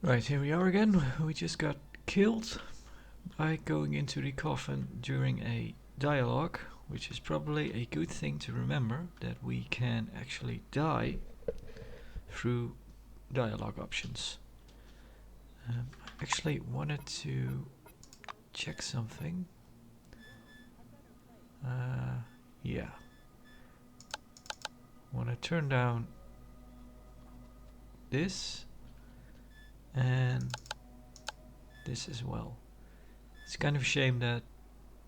Right, here we are again. We just got killed by going into the coffin during a dialogue, which is probably a good thing to remember, that we can actually die through dialogue options. I actually wanted to check something. Yeah. Want to turn down this and this as well. It's kind of a shame that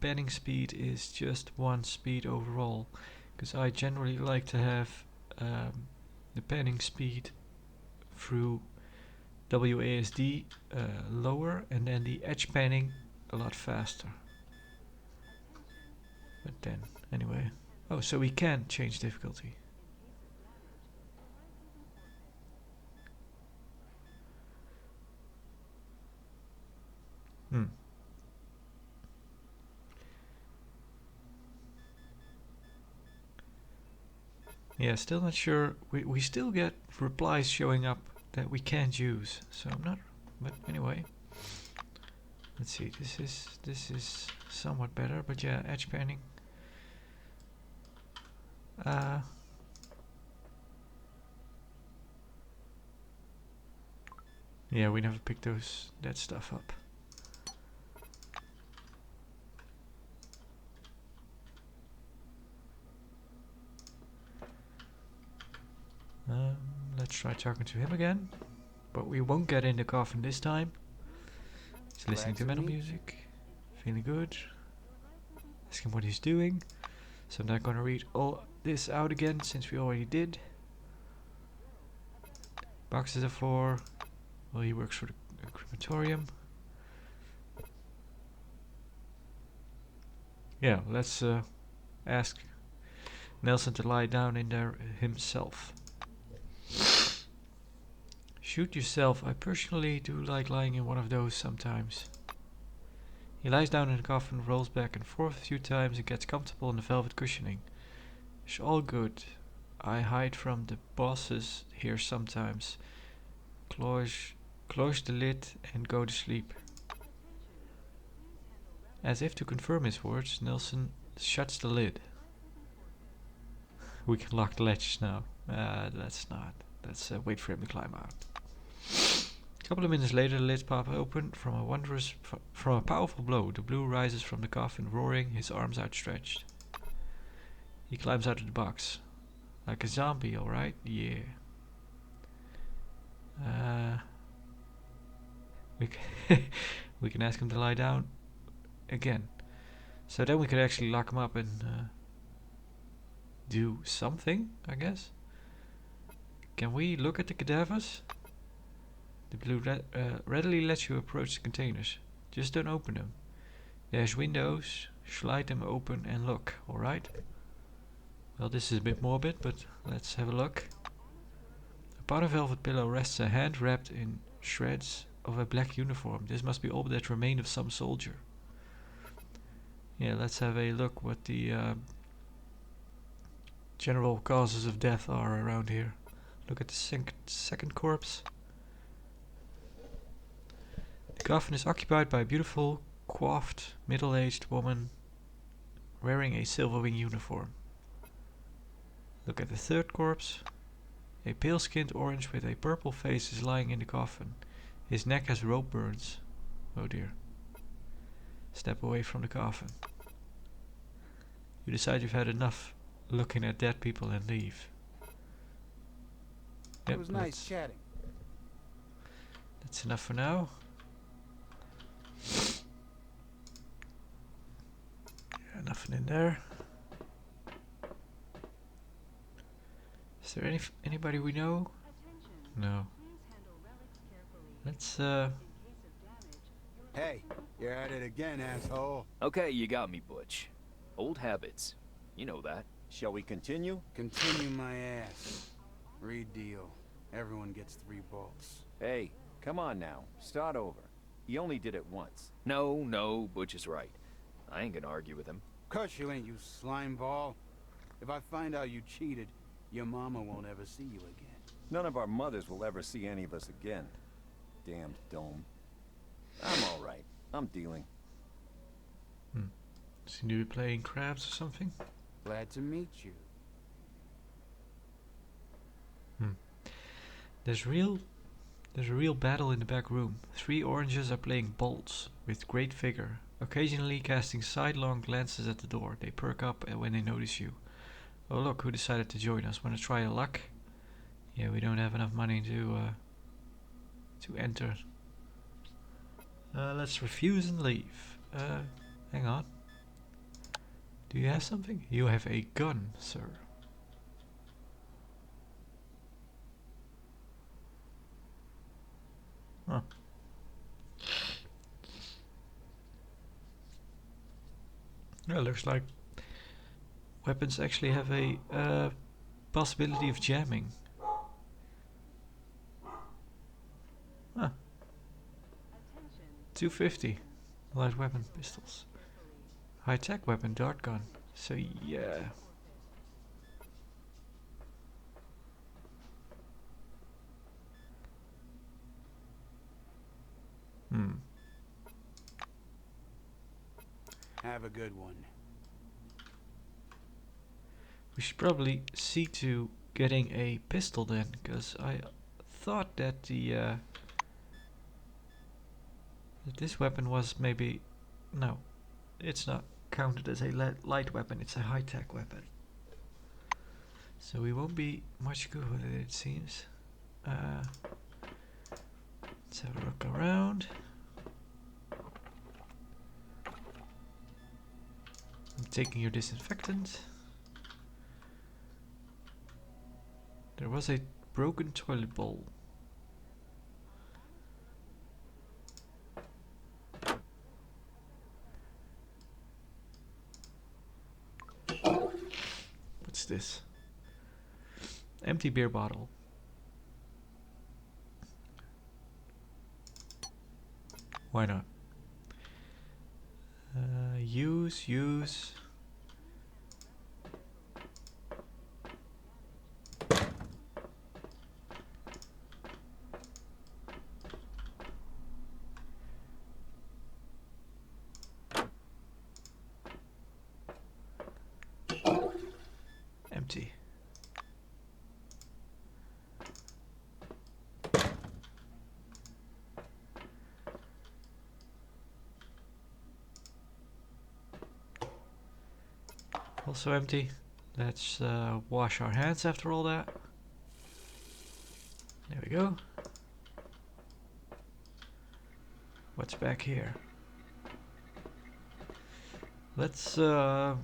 panning speed is just one speed overall, because I generally like to have the panning speed through WASD lower and then the edge panning a lot faster. But then, anyway. Oh, so we can change difficulty. Yeah, still not sure. We still get replies showing up that we can't use, so I'm not. But anyway, let's see. This is somewhat better, but yeah, edge panning. Yeah, we never picked that stuff up. Let's try talking to him again, but we won't get in the coffin this time. He's listening to metal music, feeling good. Ask him what he's doing. So I'm not gonna read all this out again since we already did. Boxes are for. Well, he works for the crematorium. Yeah, let's ask Nelson to lie down in there himself. Shoot yourself. I personally do like lying in one of those sometimes. He lies down in the coffin, rolls back and forth a few times and gets comfortable in the velvet cushioning. It's all good. I hide from the bosses here sometimes. Close the lid and go to sleep. As if to confirm his words, Nelson shuts the lid. We can lock the latches now. Let's not. Let's wait for him to climb out. A couple of minutes later, the lids pop open from a powerful blow. The blue rises from the coffin, roaring, his arms outstretched. He climbs out of the box. Like a zombie, alright? Yeah. We can ask him to lie down again. So then we could actually lock him up and do something, I guess. Can we look at the cadavers? The blue readily lets you approach the containers. Just don't open them. There's windows. Slide them open and look, alright? Well, this is a bit morbid, but let's have a look. Upon a velvet pillow rests a hand wrapped in shreds of a black uniform. This must be all that remained of some soldier. Yeah, let's have a look what the general causes of death are around here. Look at the second corpse. The coffin is occupied by a beautiful, coiffed, middle-aged woman wearing a silver wing uniform. Look at the third corpse. A pale-skinned orange with a purple face is lying in the coffin. His neck has rope burns. Oh dear. Step away from the coffin. You decide you've had enough looking at dead people and leave. Yep, it was nice chatting. That's enough for now. Yeah, nothing in there. Is there anybody we know? No. Let's Hey, you're at it again, asshole. Okay, you got me, Butch. Old habits. You know that. Shall we continue? Continue my ass. Read deal. Everyone gets 3 bolts. Hey, come on now. Start over. He only did it once. No, Butch is right. I ain't gonna argue with him. Cuss you ain't, you slime ball. If I find out you cheated, your mama won't ever see you again. None of our mothers will ever see any of us again. damned dome. I'm all right. I'm dealing. Seem to be playing crabs or something. Glad to meet you. There's a real battle in the back room. 3 oranges are playing bolts with great vigor, occasionally casting sidelong glances at the door. They perk up when they notice you. Oh look, who decided to join us? Wanna try your luck? Yeah, we don't have enough money to enter. Let's refuse and leave. Hang on. Do you have something? You have a gun, sir. Huh. Yeah, looks like weapons actually have a possibility of jamming. Huh. 250 light weapon pistols. High-tech weapon, dart gun. So yeah. Have a good one. We should probably see to getting a pistol then, because I thought that that this weapon was maybe... No, it's not counted as a light weapon, it's a high-tech weapon. So we won't be much good with it seems. Let's have a look around. I'm taking your disinfectant. There was a broken toilet bowl. What's this? Empty beer bottle. Why not? Use. Empty. Also empty. Let's wash our hands after all that. There we go. What's back here? Let's go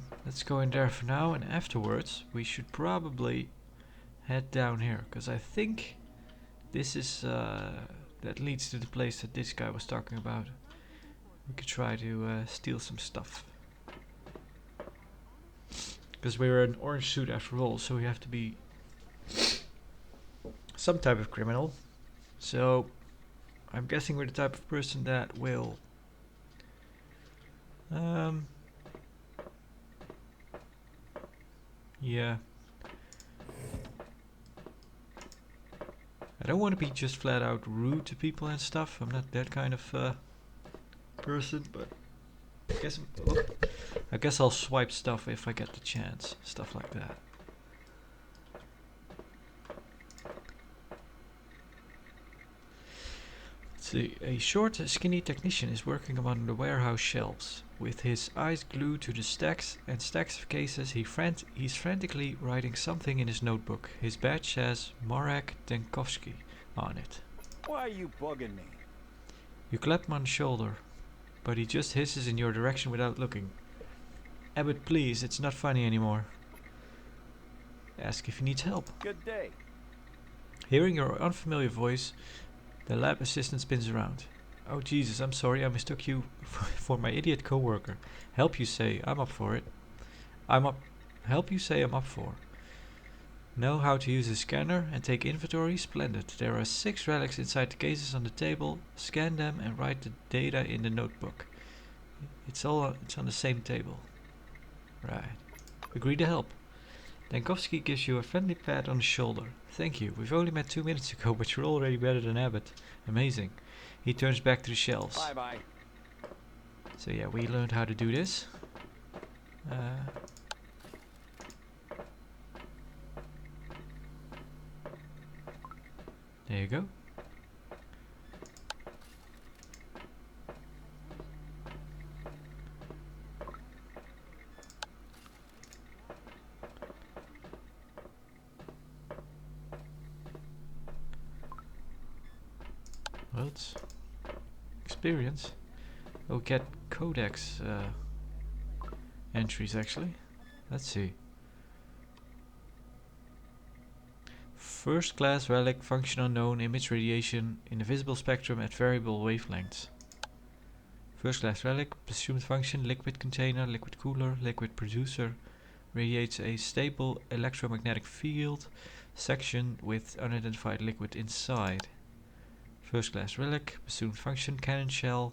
in there for now, and afterwards we should probably head down here, because I think this is that leads to the place that this guy was talking about. We could try to steal some stuff. Because we're an orange suit after all, so we have to be some type of criminal. So I'm guessing we're the type of person that will yeah. I don't want to be just flat out rude to people and stuff. I'm not that kind of person, but I guess I'll swipe stuff if I get the chance. Stuff like that. Let's see. A short, skinny technician is working among the warehouse shelves. With his eyes glued to the stacks and stacks of cases, he's frantically writing something in his notebook. His badge says Marek Denkovsky on it. Why are you bugging me? You clap him on the shoulder, but he just hisses in your direction without looking. Abbott, please, it's not funny anymore. Ask if he needs help. Good day. Hearing your unfamiliar voice, the lab assistant spins around. Oh Jesus, I'm sorry, I mistook you for my idiot coworker. Help you say, I'm up for it. Help you say I'm up for. Know how to use a scanner and take inventory? Splendid. There are 6 relics inside the cases on the table. Scan them and write the data in the notebook. It's on the same table. Right. Agree to help. Denkovsky gives you a friendly pat on the shoulder. Thank you. We've only met 2 minutes ago, but you're already better than Abbott. Amazing. He turns back to the shelves. Bye-bye. So yeah, we learned how to do this. There you go. Well, it's experience. We'll get codex entries actually. Let's see. First class relic, function unknown, emits radiation in the visible spectrum at variable wavelengths. First class relic, presumed function, liquid container, liquid cooler, liquid producer, radiates a stable electromagnetic field section with unidentified liquid inside. First class relic, presumed function, cannon shell,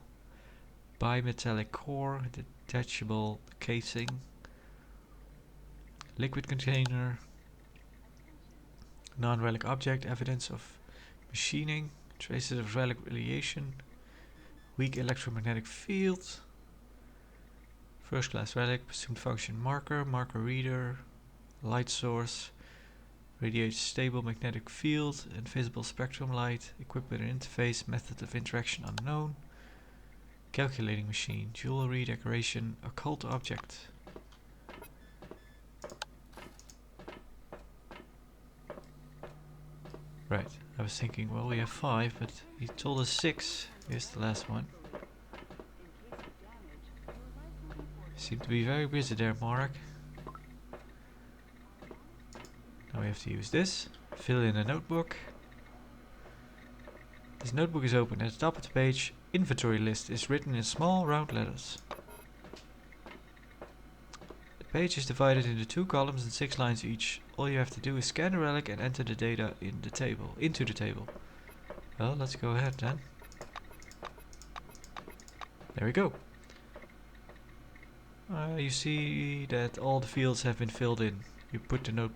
bimetallic core, detachable casing, liquid container, non-relic object, evidence of machining, traces of relic radiation, weak electromagnetic field, first class relic, presumed function, marker, marker reader, light source, radiates stable magnetic field, invisible spectrum light, equipped with an interface, method of interaction unknown, calculating machine, jewelry, decoration, occult object. Right, I was thinking, well, we have 5, but he told us 6. Here's the last one. Seem to be very busy there, Mark. Now we have to use this. Fill in a notebook. This notebook is open. At the top of the page, inventory list is written in small round letters. The page is divided into 2 columns and 6 lines each. All you have to do is scan the relic and enter the data into the table. Well, let's go ahead then. There we go. You see that all the fields have been filled in. You put the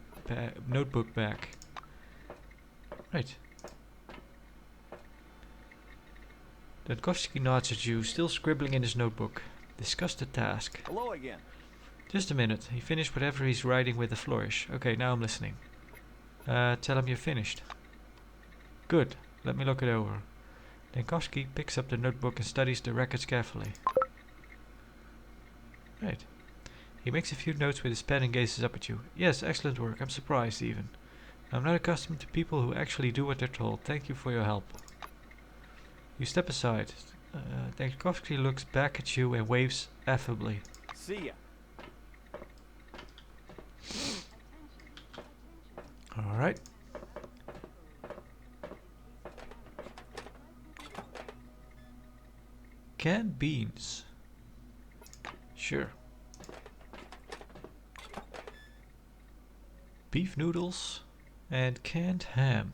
notebook back. Right. Dankowski nods at you, still scribbling in his notebook. Discuss the task. Hello again. Just a minute. He finished whatever he's writing with a flourish. Okay, now I'm listening. Tell him you're finished. Good. Let me look it over. Dankowski picks up the notebook and studies the records carefully. Right. He makes a few notes with his pen and gazes up at you. Yes, excellent work. I'm surprised even. I'm not accustomed to people who actually do what they're told. Thank you for your help. You step aside. Dankowski looks back at you and waves affably. See ya. Alright. Canned beans. Sure. Beef noodles and canned ham.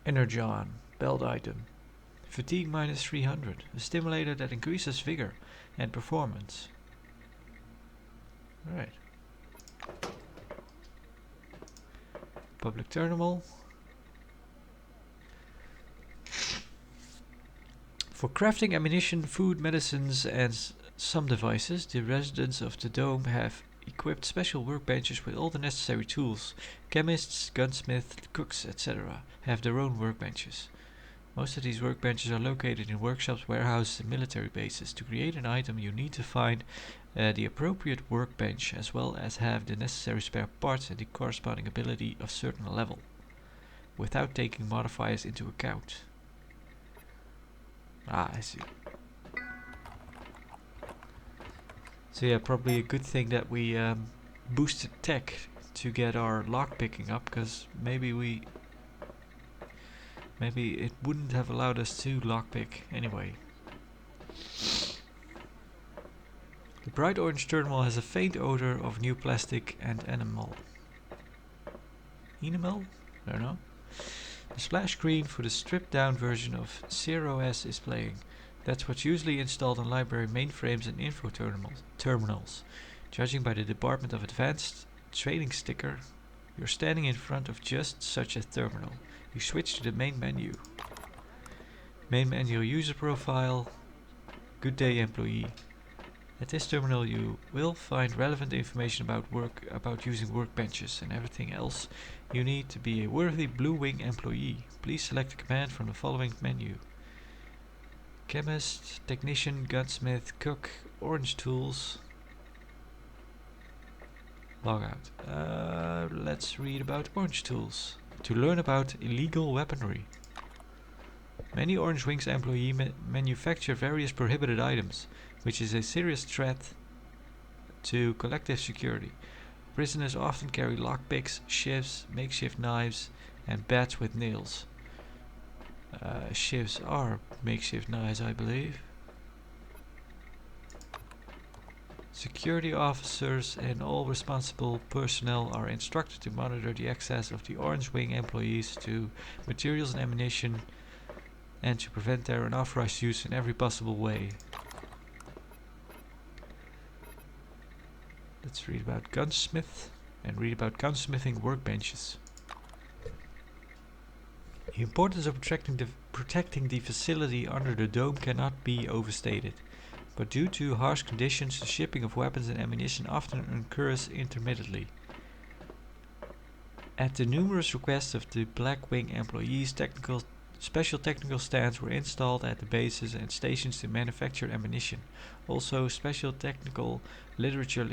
Energon, belt item. Fatigue minus 300, a stimulator that increases vigor and performance. Alright. Public terminal. For crafting ammunition, food, medicines and some devices, the residents of the dome have equipped special workbenches with all the necessary tools. Chemists, gunsmiths, cooks, etc. have their own workbenches. Most of these workbenches are located in workshops, warehouses and military bases. To create an item you need to find the appropriate workbench as well as have the necessary spare parts and the corresponding ability of certain level, without taking modifiers into account. Ah, I see. So yeah, probably a good thing that we boosted tech to get our lock picking up, because maybe it wouldn't have allowed us to lockpick anyway. The bright orange terminal has a faint odor of new plastic and enamel. Enamel? I don't know. The splash screen for the stripped-down version of Zero S is playing. That's what's usually installed on library mainframes and info terminals. Judging by the Department of Advanced Trading sticker, you're standing in front of just such a terminal. You switch to the main menu. Main menu user profile. Good day employee. At this terminal you will find relevant information about using workbenches and everything else you need to be a worthy Blue Wing employee. Please select a command from the following menu. Chemist, Technician, Gunsmith, Cook, Orange Tools. Log out. Let's read about Orange Tools. To learn about illegal weaponry. Many Orange Wings employees manufacture various prohibited items, which is a serious threat to collective security. Prisoners often carry lockpicks, shivs, makeshift knives, and bats with nails. Shivs are makeshift knives, I believe. Security officers and all responsible personnel are instructed to monitor the access of the Orange Wing employees to materials and ammunition and to prevent their unauthorized use in every possible way. Let's read about gunsmith and read about gunsmithing workbenches. The importance of protecting the facility under the dome cannot be overstated, but due to harsh conditions, the shipping of weapons and ammunition often occurs intermittently. At the numerous requests of the Black Wing employees, special technical stands were installed at the bases and stations to manufacture ammunition. Also, special technical literature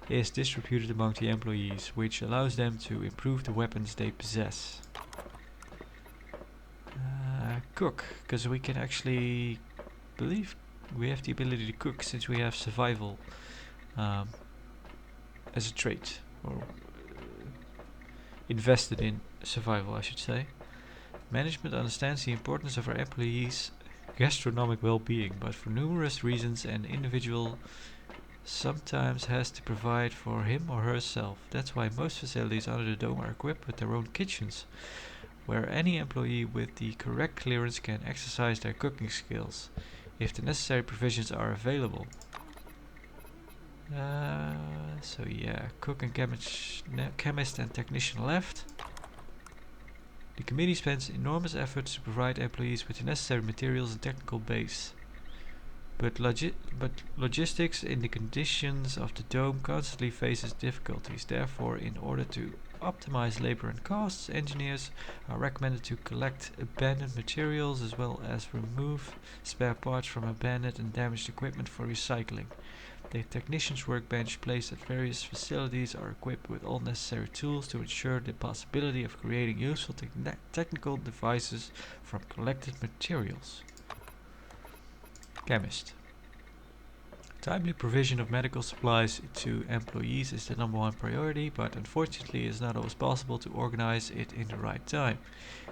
is distributed among the employees, which allows them to improve the weapons they possess. Cook, because we can actually believe we have the ability to cook since we have survival as a trait, or invested in survival, I should say. Management understands the importance of our employees' gastronomic well-being, but for numerous reasons an individual sometimes has to provide for him or herself. That's why most facilities under the dome are equipped with their own kitchens, where any employee with the correct clearance can exercise their cooking skills, if the necessary provisions are available. So yeah, cook and chemist and technician left. The committee spends enormous efforts to provide employees with the necessary materials and technical base. But logistics in the conditions of the dome constantly faces difficulties. Therefore, in order to optimize labor and costs, engineers are recommended to collect abandoned materials as well as remove spare parts from abandoned and damaged equipment for recycling. The technician's workbench placed at various facilities are equipped with all necessary tools to ensure the possibility of creating useful technical devices from collected materials. Chemist. Timely provision of medical supplies to employees is the #1 priority, but unfortunately it is not always possible to organize it in the right time.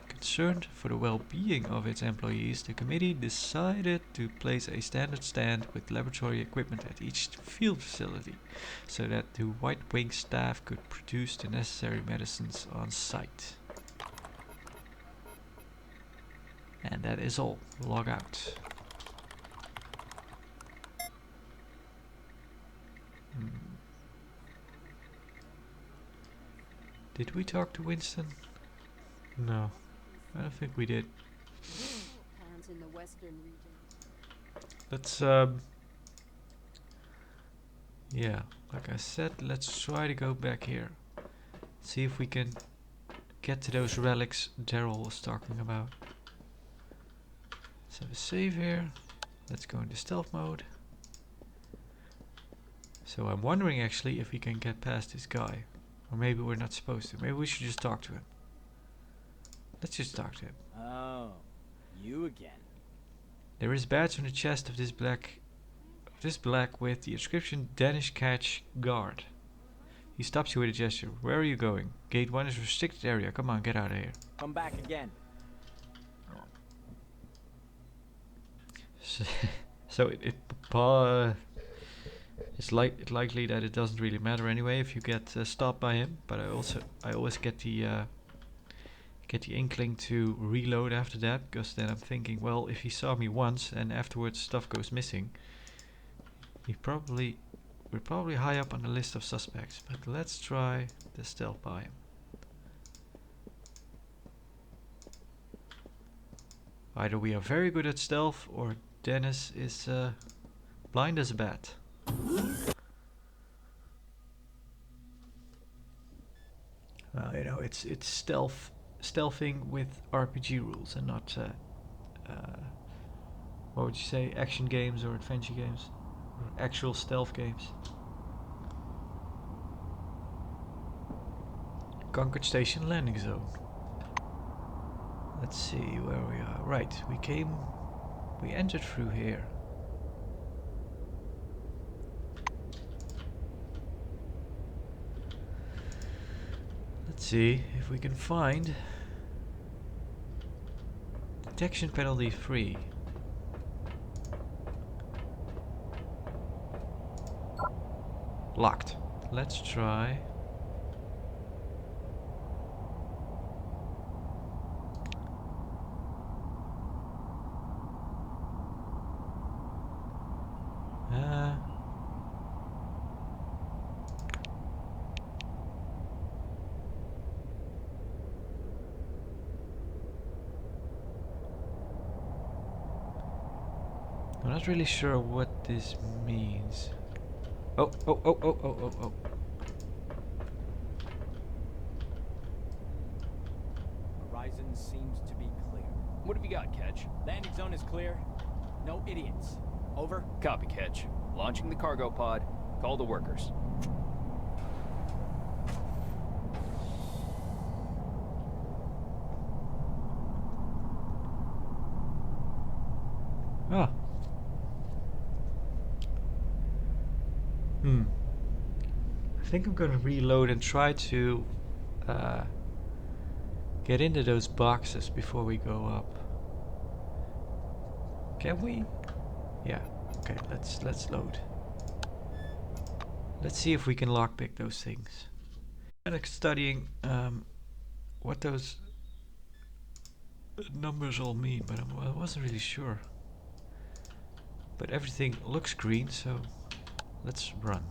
Concerned for the well-being of its employees, the committee decided to place a standard stand with laboratory equipment at each field facility, so that the White Wing staff could produce the necessary medicines on site. And that is all. Log out. Did we talk to Winston? No, I don't think we did. Towns in the western region. Let's yeah, like I said, let's try to go back here. See if we can get to those relics Daryl was talking about. Let's have a save here. Let's go into stealth mode. So I'm wondering actually if we can get past this guy. Or maybe we're not supposed to. Maybe we should just talk to him. Let's just talk to him. Oh, you again. There is a badge on the chest of this black with the inscription Danish Catch Guard. He stops you with a gesture. Where are you going? Gate 1 is restricted area. Come on, get out of here. Come back again. So it's likely that it doesn't really matter anyway if you get stopped by him. But I always get the get the inkling to reload after that, because then I'm thinking, well, if he saw me once and afterwards stuff goes missing, we're probably high up on the list of suspects. But let's try the stealth by him. Either we are very good at stealth, or Dennis is blind as a bat. Well, you know, it's stealthing with RPG rules and not what would you say, action games or adventure games, or actual stealth games. Conquered Station landing zone. Let's see where we are. Right, we entered through here. Let's see if we can find detection penalty free. Locked. Let's try. I'm not really sure what this means. Oh. Horizon seems to be clear. What have you got, Ketch? Landing zone is clear. No idiots. Over. Copy, Ketch. Launching the cargo pod. Call the workers. Ah. I think I'm gonna reload and try to get into those boxes before we go up. Can we? Yeah. Okay, let's load. Let's see if we can lockpick those things. I'm studying what those numbers all mean, but I wasn't really sure. But everything looks green, so let's run.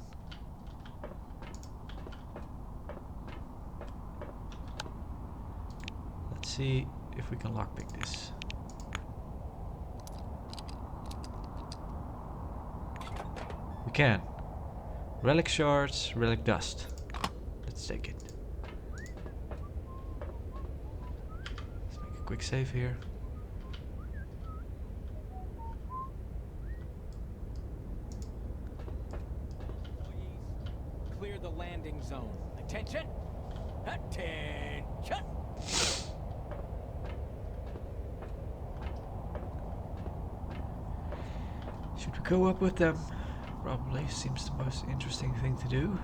Let's see if we can lockpick this. We can. Relic shards, relic dust. Let's take it. Let's make a quick save here. Clear the landing zone. Attention! Attention! Should we go up with them? Probably. Seems the most interesting thing to do.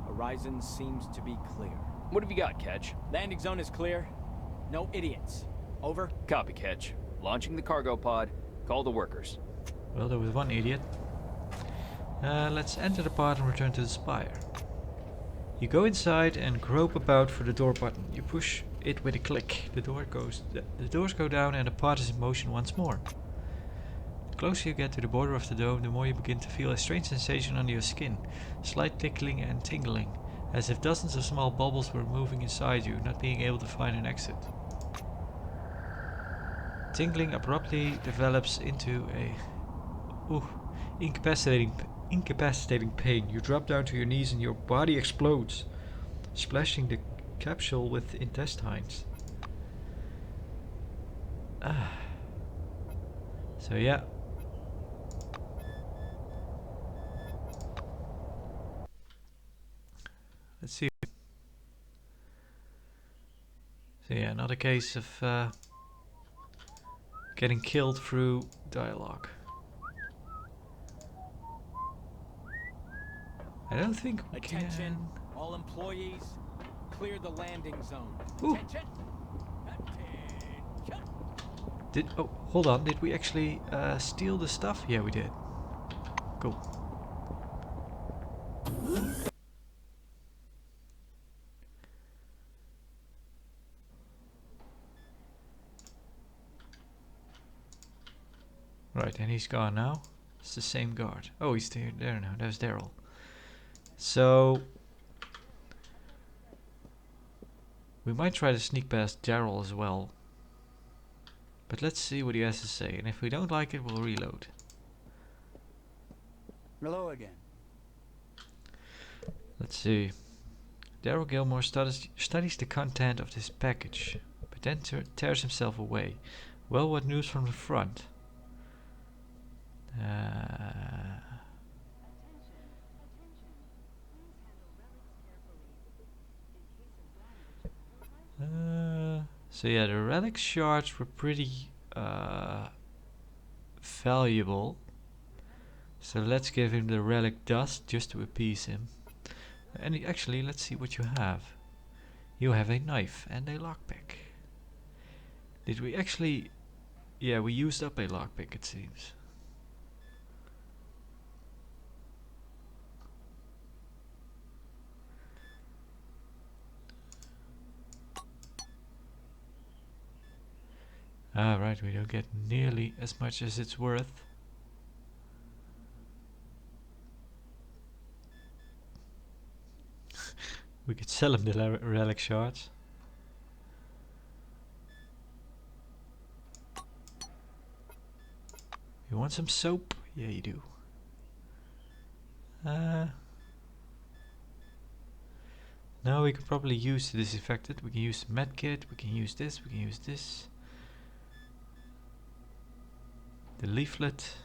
Horizon seems to be clear. What have you got, Ketch? Landing zone is clear. No idiots. Over. Copy, Ketch. Launching the cargo pod. Call the workers. Well, there was one idiot. Let's enter the pod and return to the spire. You go inside and grope about for the door button. You push it with a click. The doors go down and the pod is in motion once more. The closer you get to the border of the dome, the more you begin to feel a strange sensation under your skin. Slight tickling and tingling, as if dozens of small bubbles were moving inside you, not being able to find an exit. Tingling abruptly develops into a incapacitating pain. You drop down to your knees and your body explodes, splashing the capsule with intestines. So yeah. Let's see. So yeah, another case of getting killed through dialogue. I don't think we Attention, can. all employees, clear the landing zone. Ooh. Attention! Attention! Hold on, did we actually steal the stuff? Yeah, we did. Cool. Right, and he's gone now. It's the same guard. Oh, he's there now. There's Daryl. So we might try to sneak past Daryl as well. But let's see what he has to say, and if we don't like it, we'll reload. Hello again. Let's see. Daryl Gilmore studies the content of this package, but then tears himself away. Well, what news from the front? So yeah, the relic shards were pretty valuable. So let's give him the relic dust just to appease him. And actually, let's see what you have. You have a knife and a lockpick. Did we actually... Yeah, we used up a lockpick, it seems. Ah, right, we don't get nearly as much as it's worth. We could sell him the relic shards. You want some soap? Yeah, you do. Now we could probably use the disinfectant. We can use the medkit. We can use this. We can use this. The leaflet.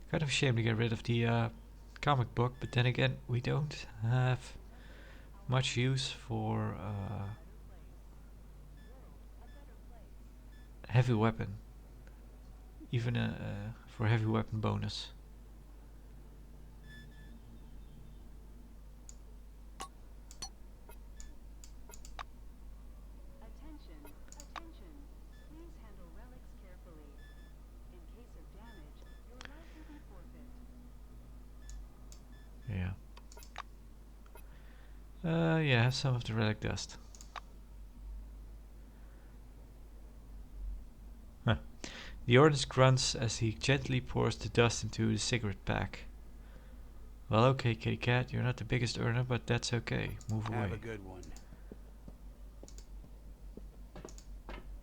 Kind of a shame to get rid of the comic book, but then again, we don't have much use for heavy weapon. Even for heavy weapon bonus. Attention, attention. Please handle relics carefully. In case of damage, your life will be forfeit. Yeah. Yeah, have some of the relic dust. Huh. The orange grunts as he gently pours the dust into the cigarette pack. Well, okay, kitty cat, you're not the biggest earner, but that's okay. Move away. Have a good one.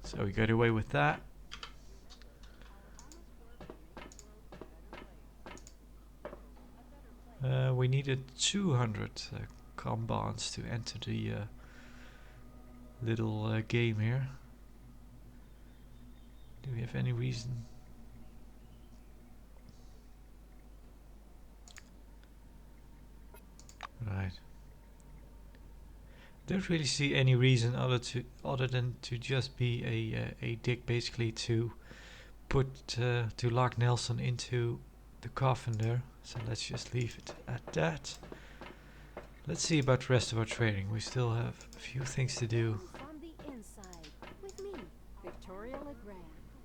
So we got away with that. We needed 200 com bonds to enter the little game here. Do we have any reason? Right. Don't really see any reason other than to just be a dick, basically to put to lock Nelson into the coffin there. So let's just leave it at that. Let's see about the rest of our trading. We still have a few things to do. From the inside, with me, Victoria Legrand.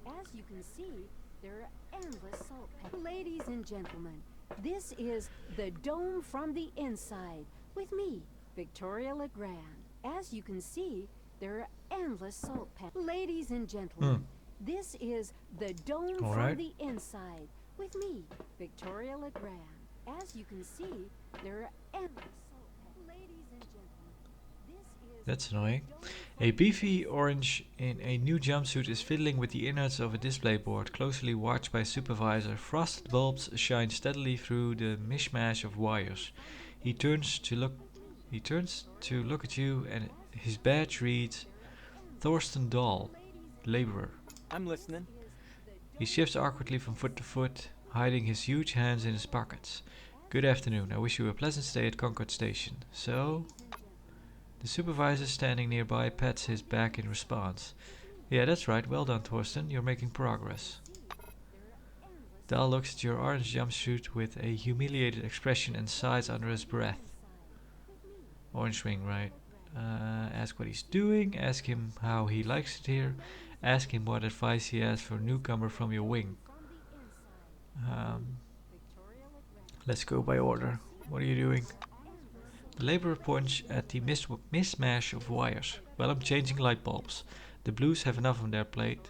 As you can see, there are endless salt pans. Ladies and gentlemen, this is the Dome from the Inside, with me, Victoria Legrand. As you can see, there are endless salt pans. Ladies and gentlemen, this is the Dome from the Inside, with me, Victoria Legrand. As you can see, there are endless salt pans. Ladies and gentlemen, this is... That's annoying. A beefy orange in a new jumpsuit is fiddling with the innards of a display board, closely watched by a supervisor. Frosted bulbs shine steadily through the mishmash of wires. He turns to look at you, and his badge reads Thorsten Dahl, laborer. I'm listening. He shifts awkwardly from foot to foot, hiding his huge hands in his pockets. Good afternoon. I wish you a pleasant stay at Concord Station. So... The supervisor standing nearby pats his back in response. Yeah, that's right. Well done, Thorsten. You're making progress. Dahl looks at your orange jumpsuit with a humiliated expression and sighs under his breath. Orange ring, right. Ask what he's doing. Ask him how he likes it here. Ask him what advice he has for a newcomer from your wing. Let's go by order. What are you doing? The laborer points at the mismatch of wires. Well, I'm changing light bulbs. The Blues have enough on their plate.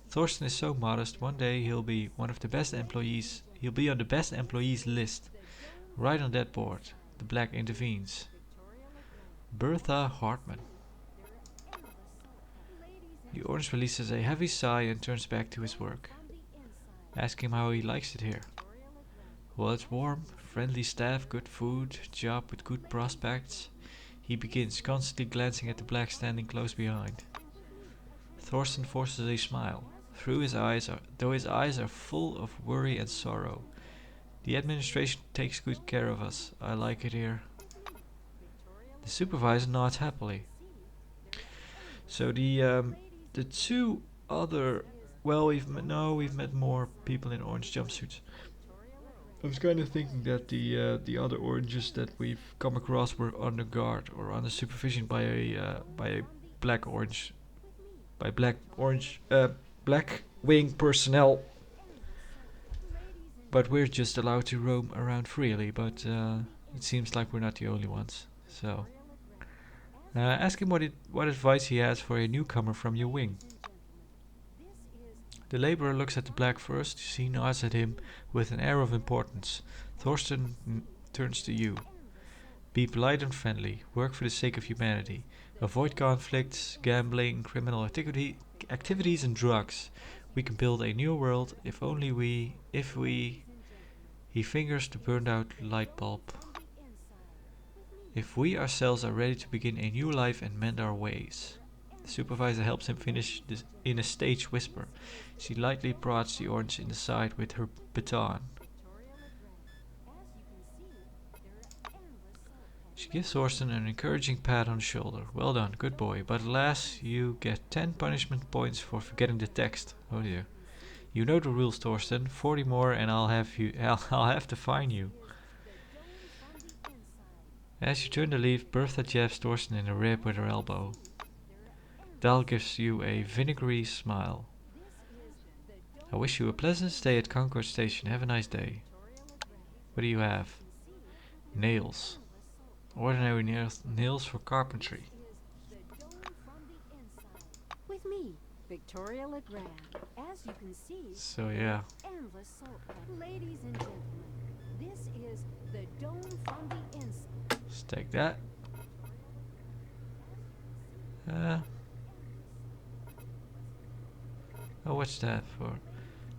Thorsten is so modest, one day he'll be one of the best employees. He'll be on the best employees list. Right on that board. The Black intervenes. Bertha Hartman. The Orange releases a heavy sigh and turns back to his work. Ask him how he likes it here. Well, it's warm, friendly staff, good food, job with good prospects. He begins, constantly glancing at the Black standing close behind. Thorsten forces a smile, though his eyes are full of worry and sorrow. The administration takes good care of us. I like it here. The supervisor nods happily. So the two other, well, we've met more people in orange jumpsuits. I was kind of thinking that the other oranges that we've come across were under guard or under supervision by a black wing personnel. But we're just allowed to roam around freely. But it seems like we're not the only ones. So ask him what advice he has for a newcomer from your wing. The laborer looks at the black first. She nods at him with an air of importance. Thorsten turns to you. Be polite and friendly. Work for the sake of humanity. Avoid conflicts, gambling, criminal activities and drugs. We can build a new world if we... He fingers the burned out light bulb. If we ourselves are ready to begin a new life and mend our ways. The supervisor helps him finish this in a stage whisper. She lightly prods the orange in the side with her baton. She gives Thorsten an encouraging pat on the shoulder. Well done, good boy, but alas, you get 10 punishment points for forgetting the text. Oh dear. You know the rules, Thorsten. 40 more and I'll have to fine you. As you turn to leave, Bertha jabs Thorsten in the rib with her elbow. Dal gives you a vinegary smile. I wish you a pleasant stay at Concord Station. Have a nice day. What do you have? Nails. Ordinary nails for carpentry. With me, Victoria Legrand. As you can see, So yeah. endless salt pack. Ladies and gentlemen, this is the dome from the inside. Let's take that. Oh, what's that for?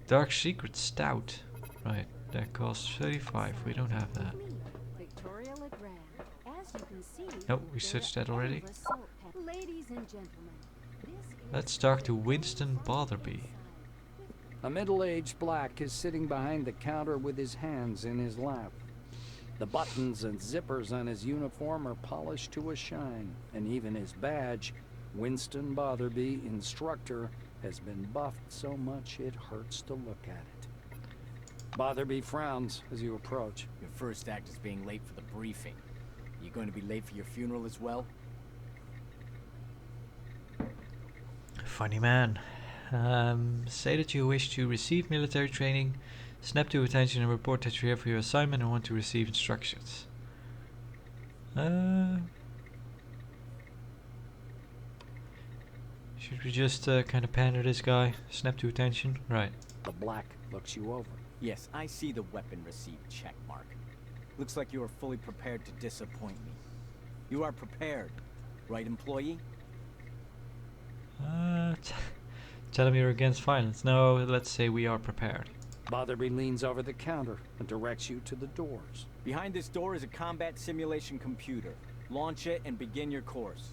Dark Secret Stout. Right, that costs 35. We don't have that. Victoria Legrand. As you can see, Nope, we searched that already. endless salt pack. Ladies and gentlemen, this is Let's talk to Winston Botherby. A middle-aged black is sitting behind the counter with his hands in his lap. The buttons and zippers on his uniform are polished to a shine, and even his badge, Winston Botherby, Instructor, has been buffed so much it hurts to look at it. Botherby frowns as you approach. Your first act is being late for the briefing. You going to be late for your funeral as well? Funny man. Say that you wish to receive military training, snap to attention and report that you're here for your assignment and want to receive instructions. Should we just kind of pander this guy? Snap to attention? Right. The black looks you over. Yes, I see the weapon received check mark. Looks like you are fully prepared to disappoint me. You are prepared, right, employee? Tell him you're against violence. No, let's say we are prepared. Botherby leans over the counter and directs you to the doors. Behind this door is a combat simulation computer. Launch it and begin your course.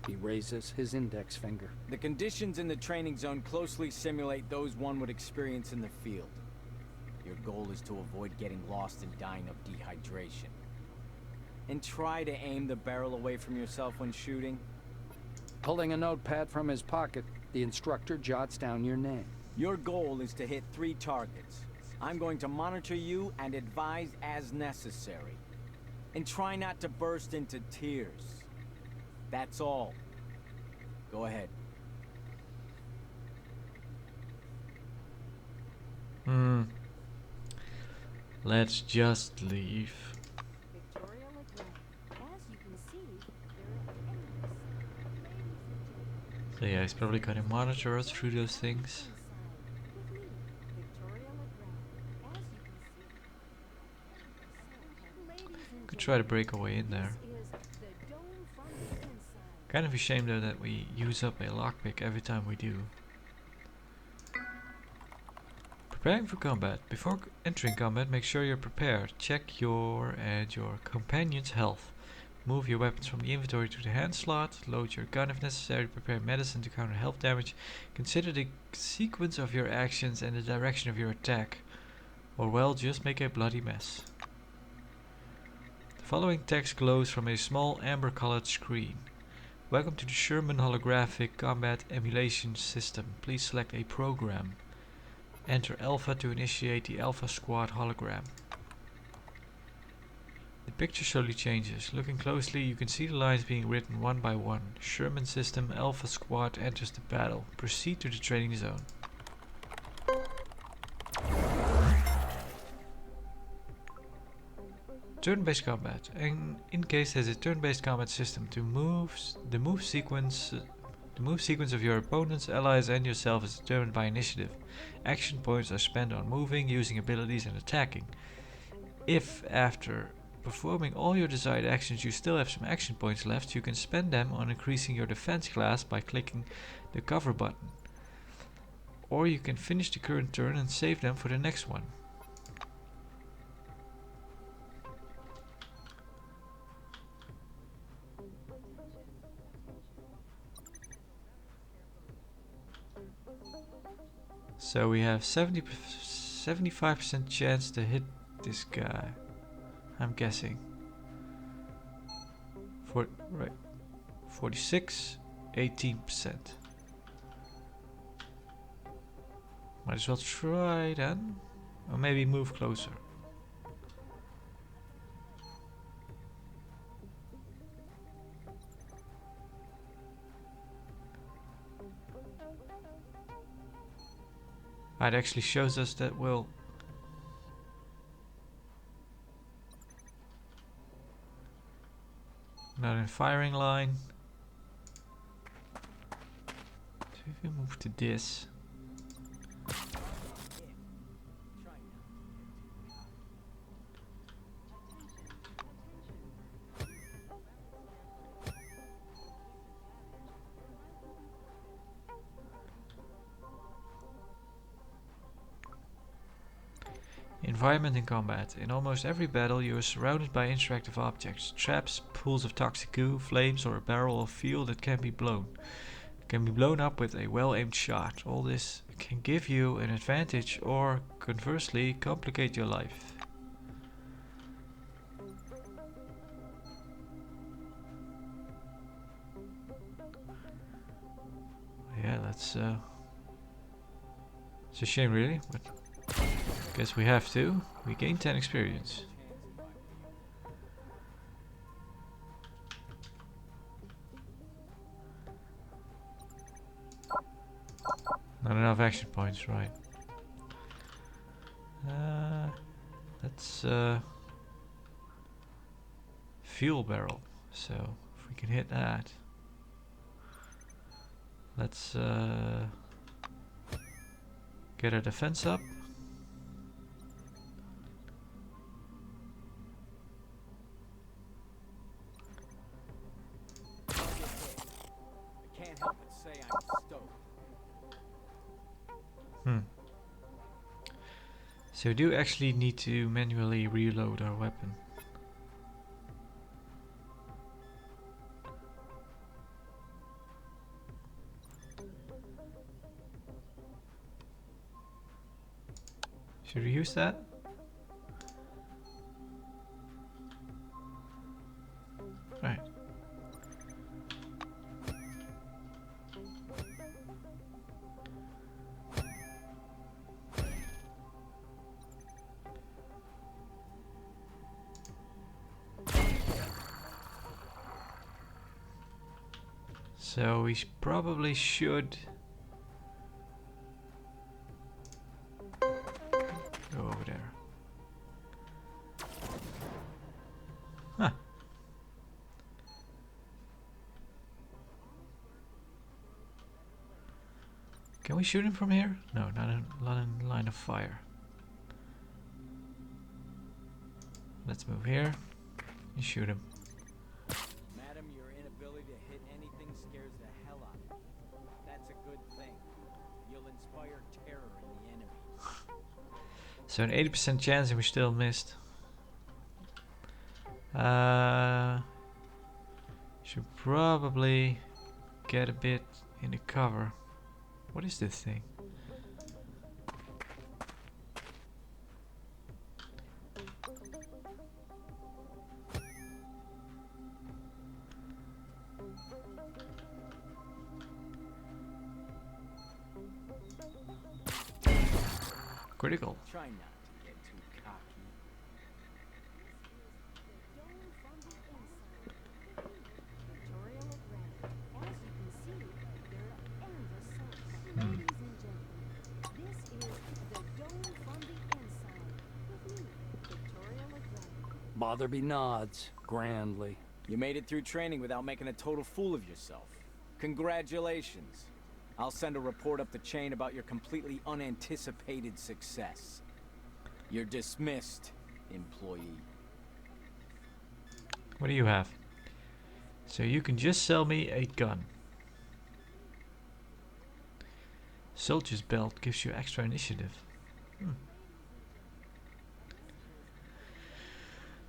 He raises his index finger. The conditions in the training zone closely simulate those one would experience in the field. Your goal is to avoid getting lost and dying of dehydration. And try to aim the barrel away from yourself when shooting. Pulling a notepad from his pocket, the instructor jots down your name. Your goal is to hit 3 targets. I'm going to monitor you and advise as necessary. And try not to burst into tears. That's all. Go ahead. Let's just leave. Victoria So yeah, he's probably gonna monitor us through those things. Could try to break our way in there. Kind of a shame though that we use up a lockpick every time we do. Preparing for combat. Before entering combat, make sure you're prepared. Check your and your companion's health. Move your weapons from the inventory to the hand slot. Load your gun if necessary. Prepare medicine to counter health damage. Consider the sequence of your actions and the direction of your attack. Or well, just make a bloody mess. The following text glows from a small amber-colored screen. Welcome to the Sherman Holographic Combat Emulation System. Please select a program. Enter Alpha to initiate the Alpha Squad hologram. The picture slowly changes. Looking closely, you can see the lines being written one by one. Sherman System Alpha Squad enters the battle. Proceed to the training zone. Turn-based combat. Encased has a turn-based combat system. The move sequence of your opponents, allies and yourself is determined by initiative. Action points are spent on moving, using abilities and attacking. If after performing all your desired actions you still have some action points left, you can spend them on increasing your defense class by clicking the cover button. Or you can finish the current turn and save them for the next one. So we have 75% chance to hit this guy. I'm guessing. Right. 46, 18%. Might as well try then. Or maybe move closer. It actually shows us that we'll not in firing line. So if we move to this, environment in combat. In almost every battle you are surrounded by interactive objects, traps, pools of toxic goo, flames or a barrel of fuel that can be blown. Can be blown up with a well-aimed shot. All this can give you an advantage or conversely complicate your life. Yeah, that's it's a shame really, but guess we have to. We gain 10 experience. Not enough action points, right? That's fuel barrel. So if we can hit that, let's get our defense up. So we do actually need to manually reload our weapon. Should we use that? Right. So we probably should go over there. Huh. Can we shoot him from here? No, not in line of fire. Let's move here and shoot him. Madam, your inability to hit anything scares the hell out of me. That's a good thing. You'll inspire terror in the enemy. So an 80% chance and we still missed. Should probably get a bit in the cover. What is this thing? Critical. Try not to get too cocky. Victoria LeGrand. As you can see, there are endless salt pans. Ladies and gentlemen, this is the dome from the inside. With me, Victoria LeGrand. Botherby nods grandly. You made it through training without making a total fool of yourself. Congratulations. I'll send a report up the chain about your completely unanticipated success. You're dismissed, employee. What do you have? So you can just sell me a gun. Soldier's belt gives you extra initiative.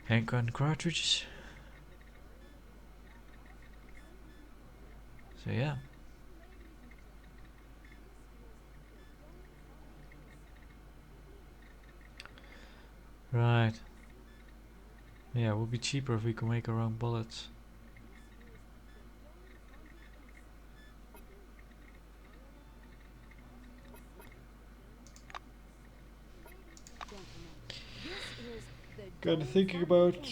Handgun cartridges. So yeah. Right. Yeah, it would be cheaper if we could make our own bullets. Kinda thinking about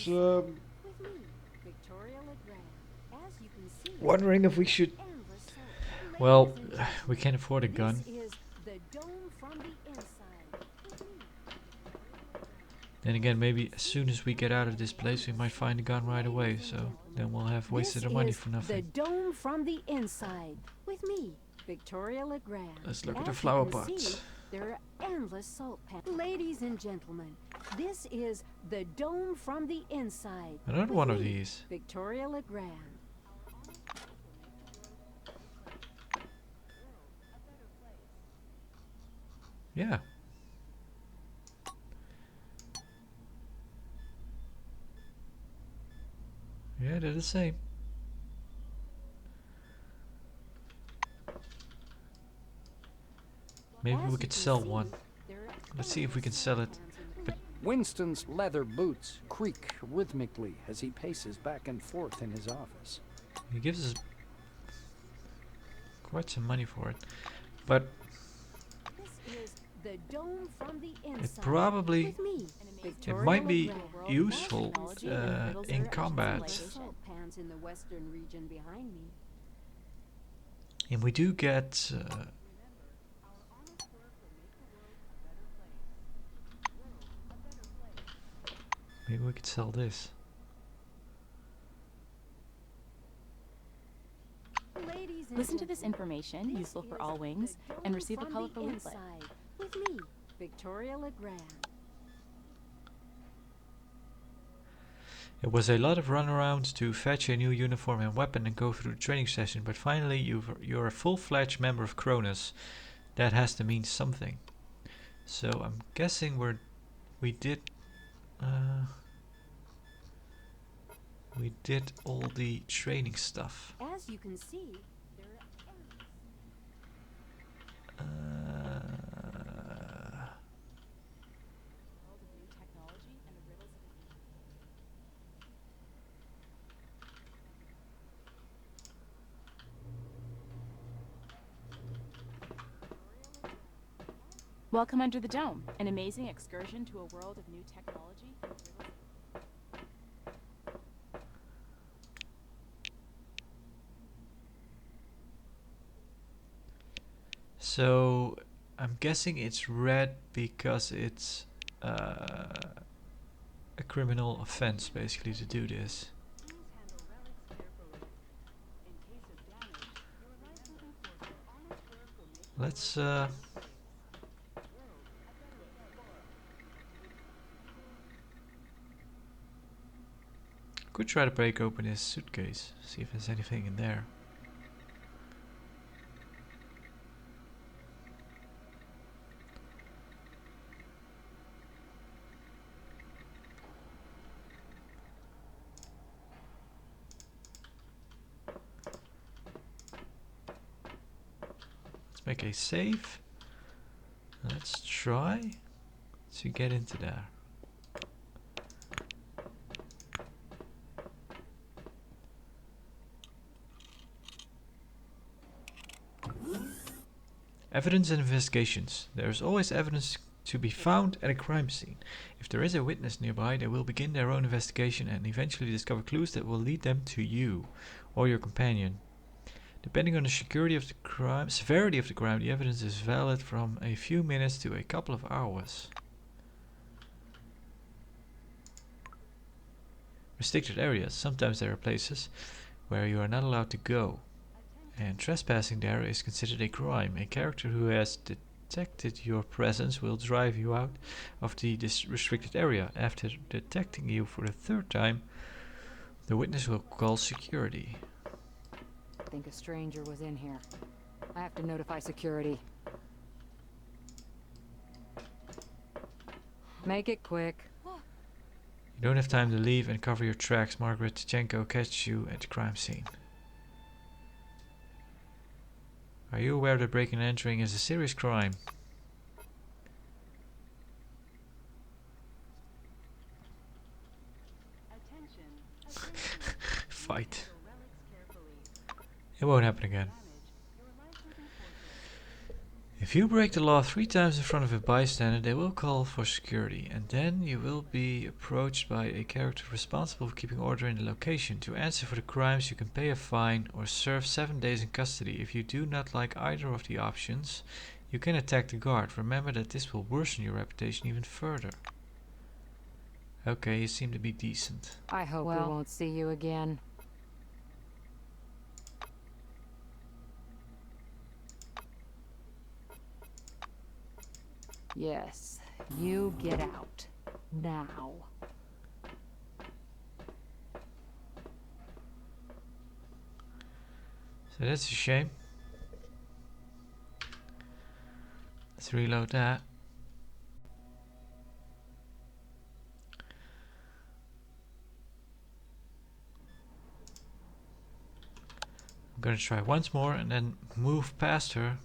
wondering if we should. Well, we can't afford a gun. Then again, maybe as soon as we get out of this place, we might find a gun right away. So then we'll have wasted our money for nothing. The dome from the inside. With me, Victoria LeGrand. Let's look at the As you flower can pots. see, there are endless salt pans. Ladies and gentlemen, this is the dome from the inside. Another With one of me, these. Victoria LeGrand. Yeah. Yeah, they're the same. Maybe As we you could can sell see, one. there are Let's see if we can endless sell it. salt pans in the Winston's leather boots creak rhythmically as he paces back and forth in his office. He gives us quite some money for it. But This is the dome from the inside. probably- With me, Victoria might be LeGrand. useful As you can see, in there are combat. endless salt pans in the western region behind me. And we do get maybe we could sell this. Ladies and Listen to this gentlemen, information, this useful for is all wings, the and dome receive a from colorful the leaflet. inside. With me, Victoria LeGrand. It was a lot of runarounds to fetch a new uniform and weapon and go through the training session, but finally you're a full-fledged member of Cronus. That has to mean something. So I'm guessing we did all the training stuff. As you can see, there are endless. Welcome Under the Dome, an amazing excursion to a world of new technology and riddles. So I'm guessing it's red because it's a criminal offense basically to do this. let's could try to break open his suitcase, see if there's anything in there. Let's make a save. Let's try to get into there. Evidence and investigations. There is always evidence to be found at a crime scene. If there is a witness nearby, they will begin their own investigation and eventually discover clues that will lead them to you or your companion. Depending on the severity of the crime, the evidence is valid from a few minutes to a couple of hours. Restricted areas. Sometimes there are places where you are not allowed to go, and trespassing there is considered a crime. A character who has detected your presence will drive you out of the restricted area. After detecting you for the third time, the witness will call security. I think a stranger was in here. I have to notify security. Make it quick. You don't have time to leave and cover your tracks. Margaret Tichenko catches you at the crime scene. Are you aware that breaking and entering is a serious crime? Fight. It won't happen again. If you break the law 3 times in front of a bystander, they will call for security, and then you will be approached by a character responsible for keeping order in the location. To answer for the crimes, you can pay a fine or serve 7 days in custody. If you do not like either of the options, you can attack the guard. Remember that this will worsen your reputation even further. Okay, you seem to be decent. I hope we won't see you again. Yes, you get out. Now. So that's a shame. Let's reload that. I'm gonna try once more and then move past her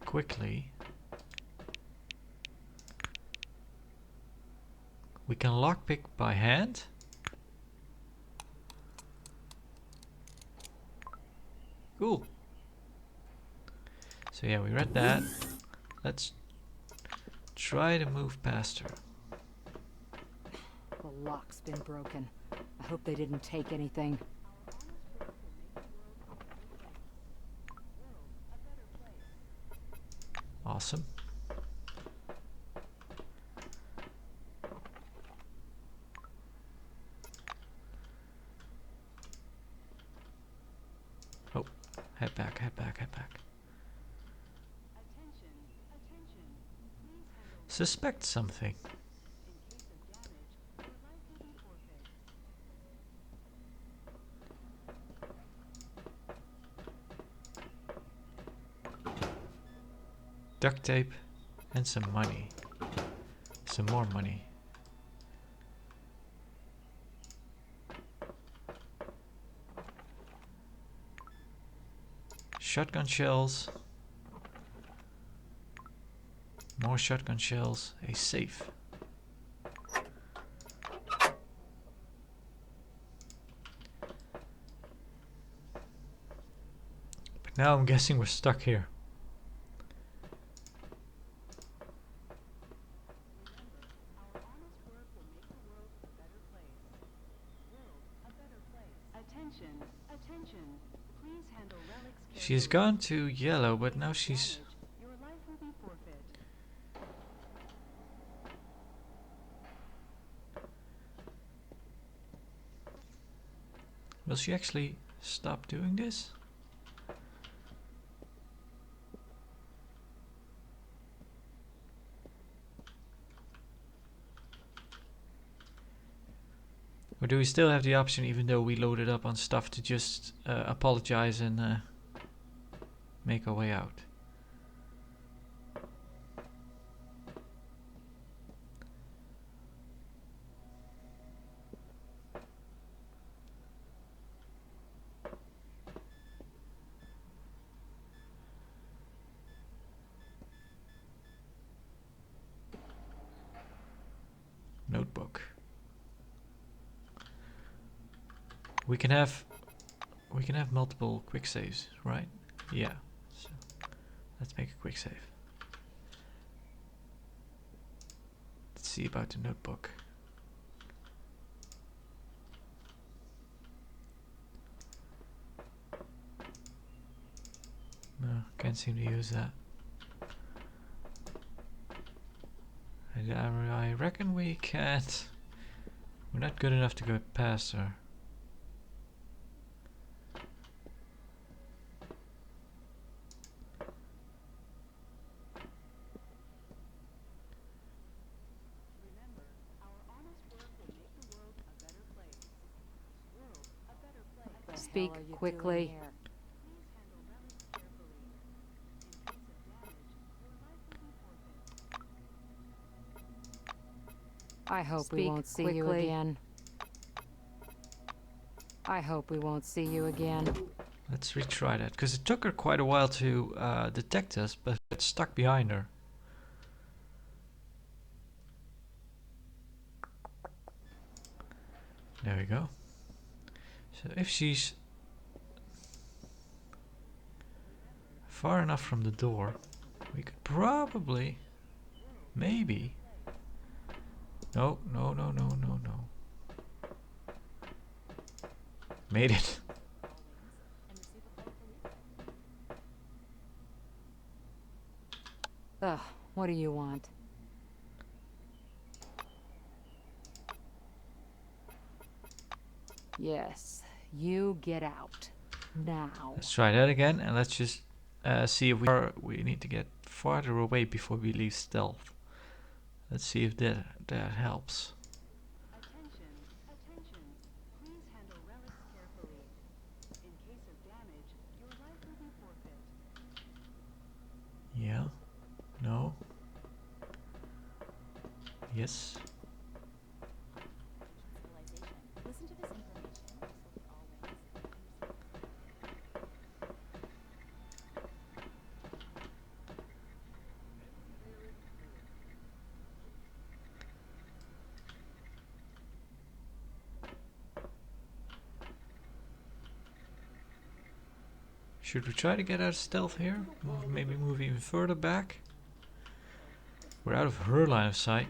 quickly. We can lockpick by hand. Cool. So yeah, we read that. Let's try to move past her. The lock's been broken. I hope they didn't take anything. Awesome. Oh, head back, head back, head back. Suspect something. Duct tape and some money. Some more money. Shotgun shells. More shotgun shells. A safe. But now I'm guessing we're stuck here. She's gone to yellow, but now she's... Will she actually stop doing this? Or do we still have the option, even though we loaded up on stuff, to just apologize and make our way out? Notebook. We can have multiple quick saves, right? Yeah. So let's make a quick save. Let's see about the notebook. No, can't seem to use that. I reckon we can't. We're not good enough to go past her. Speak quickly. I hope we won't see you again. I hope we won't see you again. Let's retry that, because it took her quite a while to detect us, but it's stuck behind her. There we go. So if she's far enough from the door, we could probably, maybe. No, no, no, no, no, no. Made it. Ugh, what do you want? Yes, you get out. Now. Let's try that again, and let's just see if we need to get farther away before we leave stealth. Let's see if that helps. Attention, attention. Please handle relics carefully. In case of damage, your life will be forfeit. Yeah. No. Yes. Listen to this information so we always Should we try to get out of stealth here? Maybe move even further back? We're out of her line of sight.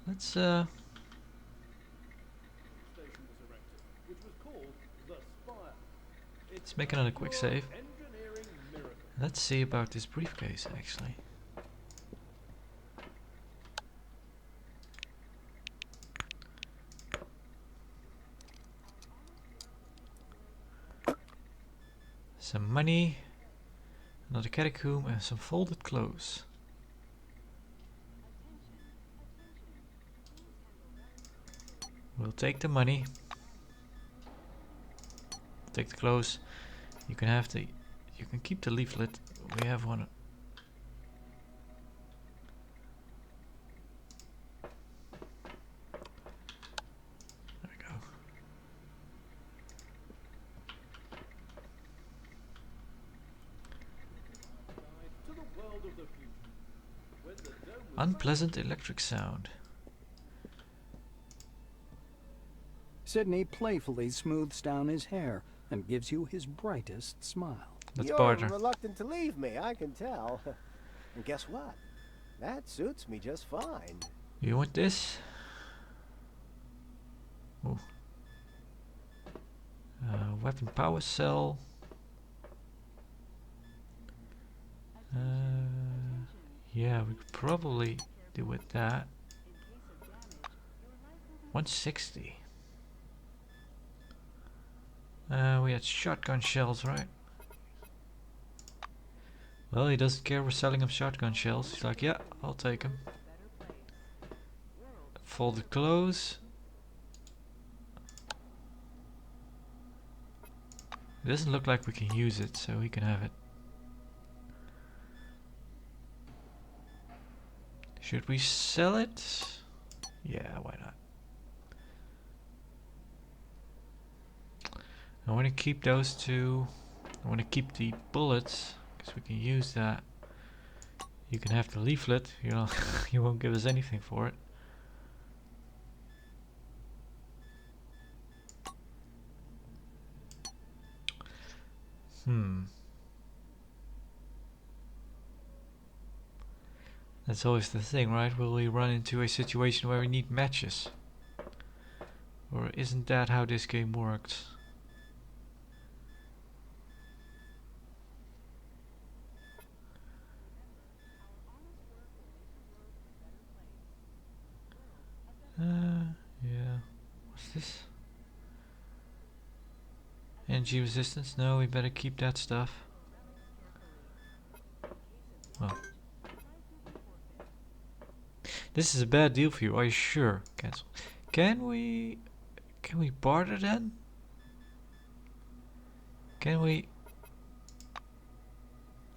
Let's make another quick save. Let's see about this briefcase actually. Some money, another catacomb, and some folded clothes. We'll take the money. Take the clothes. You can have the. You can keep the leaflet. We have one. There we go. Unpleasant electric sound. Sydney playfully smooths down his hair and gives you his brightest smile. Let's You're barter. reluctant to leave me, I can tell. And guess what? That suits me just fine. You want this? Ooh. Weapon power cell. Yeah, we could probably do with that. 160. We had shotgun shells, right? Well, he doesn't care we're selling him shotgun shells. He's like, yeah, I'll take them. Folded clothes. It doesn't look like we can use it, so he can have it. Should we sell it? Yeah, why not? I want to keep those two. I want to keep the bullets because we can use that. You can have the leaflet. You know, you won't give us anything for it. That's always the thing, right? Will we run into a situation where we need matches? Or isn't that how this game works? Yeah. What's this? Energy resistance? No, we better keep that stuff. Well. This is a bad deal for you, are you sure? Cancel. Can we barter then? Can we?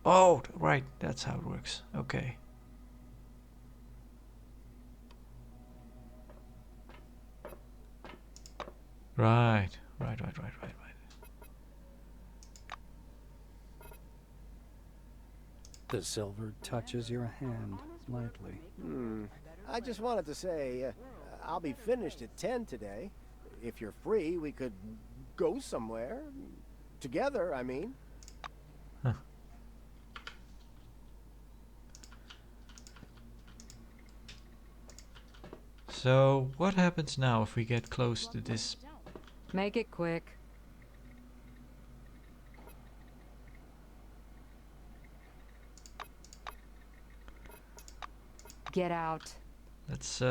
Oh, right, that's how it works. Okay. Right. The silver touches your hand lightly. I just wanted to say, I'll be finished at 10 today. If you're free, we could go somewhere. Together, I mean. Huh. So, what happens now if we get close to this? Make it quick. Get out. Let's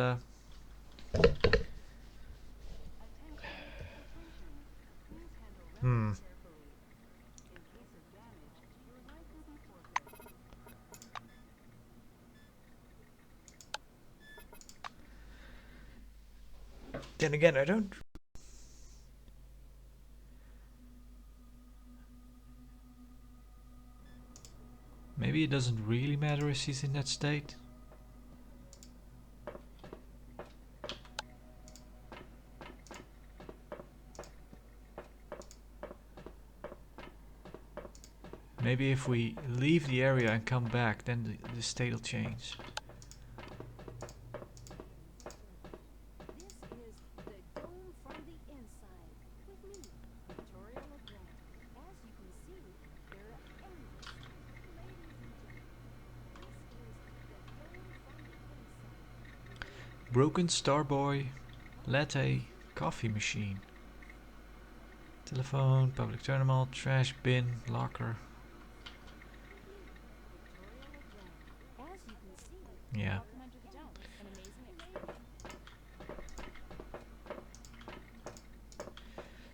Then again, I don't. Maybe it doesn't really matter if she's in that state. Maybe if we leave the area and come back, then the state will change. This is the dome from the inside with me, Victoria LeGrand. As you can see, there are endless, ladies and gentlemen. This is the dome from the inside. Broken Starboy, latte, coffee machine, telephone, public terminal, trash bin, locker. As you can see, Yeah. Welcome under the dome. An amazing experience.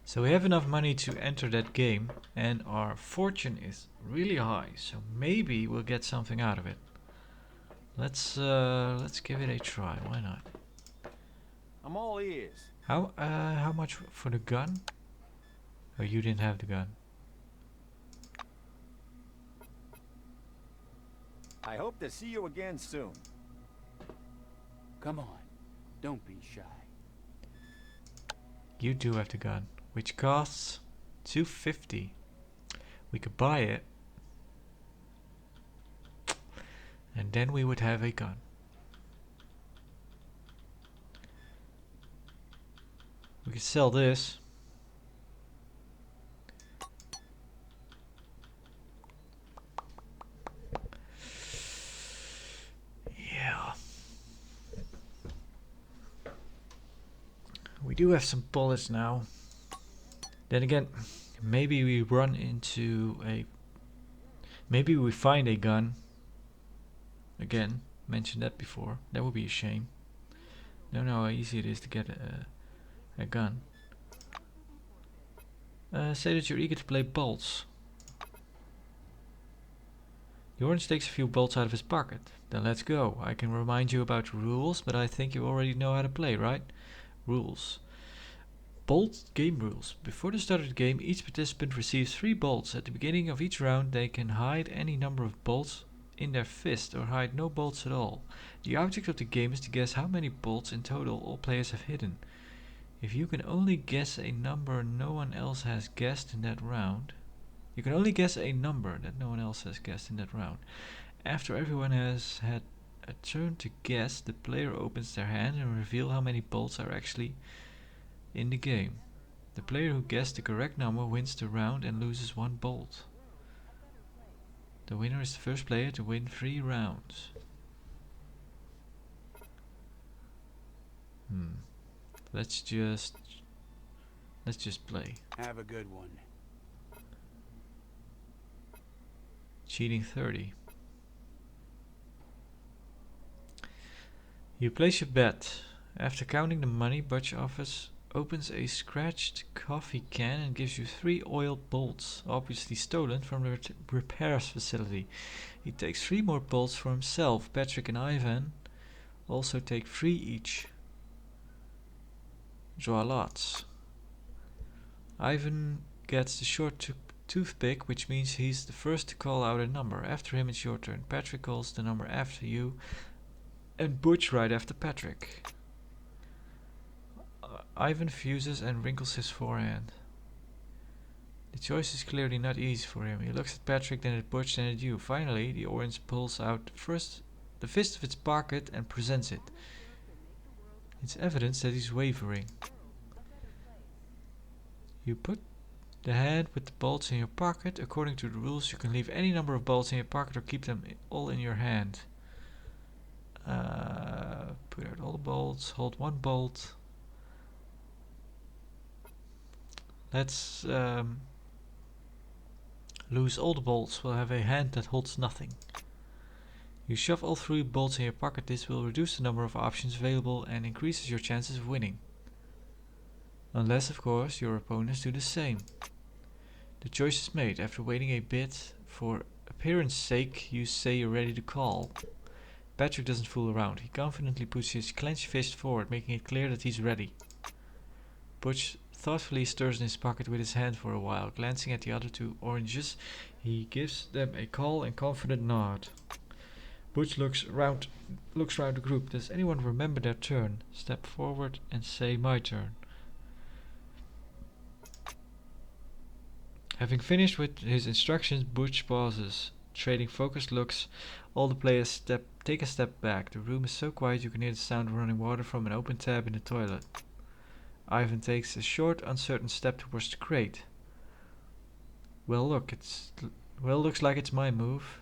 So we have enough money to enter that game, and our fortune is really high. So maybe we'll get something out of it. Let's give it a try. Why not? I'm all ears. How much for the gun? Oh, you didn't have the gun. I hope to see you again soon. Come on, don't be shy. You do have the gun, which costs $250. We could buy it, and then we would have a gun. We could sell this. Yeah. We do have some bullets now. Then again, maybe we run into a... Maybe we find a gun. Again, mentioned that before. That would be a shame. Don't know how easy it is to get a gun. Say that you're eager to play bolts. The orange takes a few bolts out of his pocket. Then let's go. I can remind you about the rules, but I think you already know how to play, right? Rules. Bolt game rules. Before the start of the game, each participant receives 3 bolts. At the beginning of each round, they can hide any number of bolts in their fist or hide no bolts at all. The object of the game is to guess how many bolts in total all players have hidden. If you can only guess a number no one else has guessed in that round, you can only guess a number that no one else has guessed in that round. After everyone has had a turn to guess, the player opens their hand and reveals how many bolts are actually in the game. The player who guessed the correct number wins the round and loses 1 bolt. The winner is the first player to win 3 rounds. Let's just play. Have a good one. Cheating 30. You place your bet. After counting the money, Butch opens a scratched coffee can and gives you 3 oiled bolts, obviously stolen from the repairs facility. He takes 3 more bolts for himself. Patrick and Ivan also take 3 each. Draw lots. Ivan gets the short toothpick, which means he's the first to call out a number. After him it's your turn. Patrick calls the number after you, and Butch right after Patrick. Ivan fuses and wrinkles his forehand. The choice is clearly not easy for him. He looks at Patrick, then at Butch, then at you. Finally, the orange pulls out the fist of its pocket and presents it. It's evidence that he's wavering. You put the hand with the bolts in your pocket. According to the rules, you can leave any number of bolts in your pocket or keep them all in your hand. Put out all the bolts, hold 1 bolt. Let's lose all the bolts. We'll have a hand that holds nothing. You shove all 3 bolts in your pocket. This will reduce the number of options available and increases your chances of winning. Unless, of course, your opponents do the same. The choice is made. After waiting a bit, for appearance sake, you say you're ready to call. Patrick doesn't fool around. He confidently puts his clenched fist forward, making it clear that he's ready. Butch thoughtfully stirs in his pocket with his hand for a while. Glancing at the other 2 oranges, he gives them a call and confident nod. Butch looks round the group. Does anyone remember their turn? Step forward and say, "My turn." Having finished with his instructions, Butch pauses. Trading focused looks, all the players take a step back. The room is so quiet you can hear the sound of running water from an open tap in the toilet. Ivan takes a short, uncertain step towards the crate. Looks like it's my move.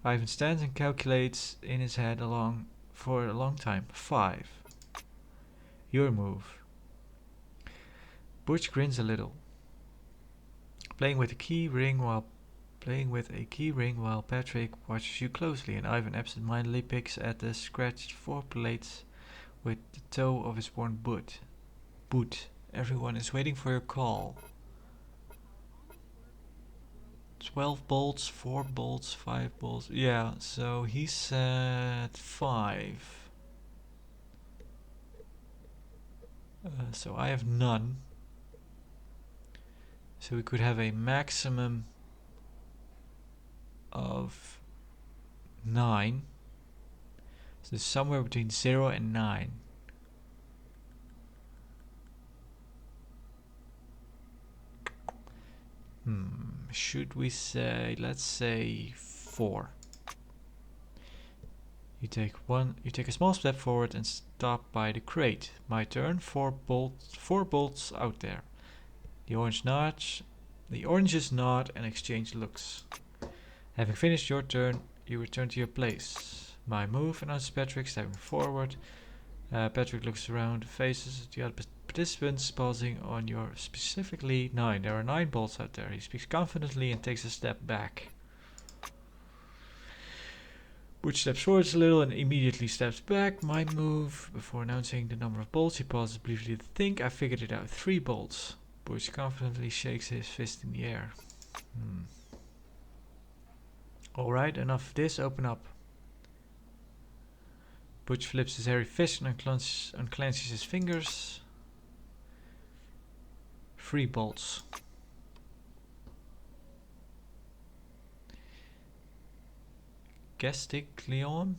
Ivan stands and calculates in his head for a long time. 5. Your move. Butch grins a little, playing with a key ring while Patrick watches you closely, and Ivan absentmindedly picks at the scratched 4 plates with the toe of his worn boot. Everyone is waiting for your call. 12 bolts, 4 bolts, 5 bolts. Yeah, so he said 5. So I have none. So we could have a maximum of 9. So somewhere between 0 and 9. Should we say, let's say 4. You take a small step forward and stop by the crate. My turn. 4 bolts out there. The oranges nod and exchange looks. Having finished your turn, you return to your place. My move, announces Patrick, stepping forward. Patrick looks around, faces the other participants, pausing on your specifically 9. There are 9 bolts out there. He speaks confidently and takes a step back. Butch steps forwards a little and immediately steps back. My move, before announcing the number of bolts, he pauses briefly to think. I figured it out. 3 bolts. Butch confidently shakes his fist in the air. Alright, enough of this, open up. Butch flips his hairy fist and unclenches his fingers. 3 bolts. Gesticleon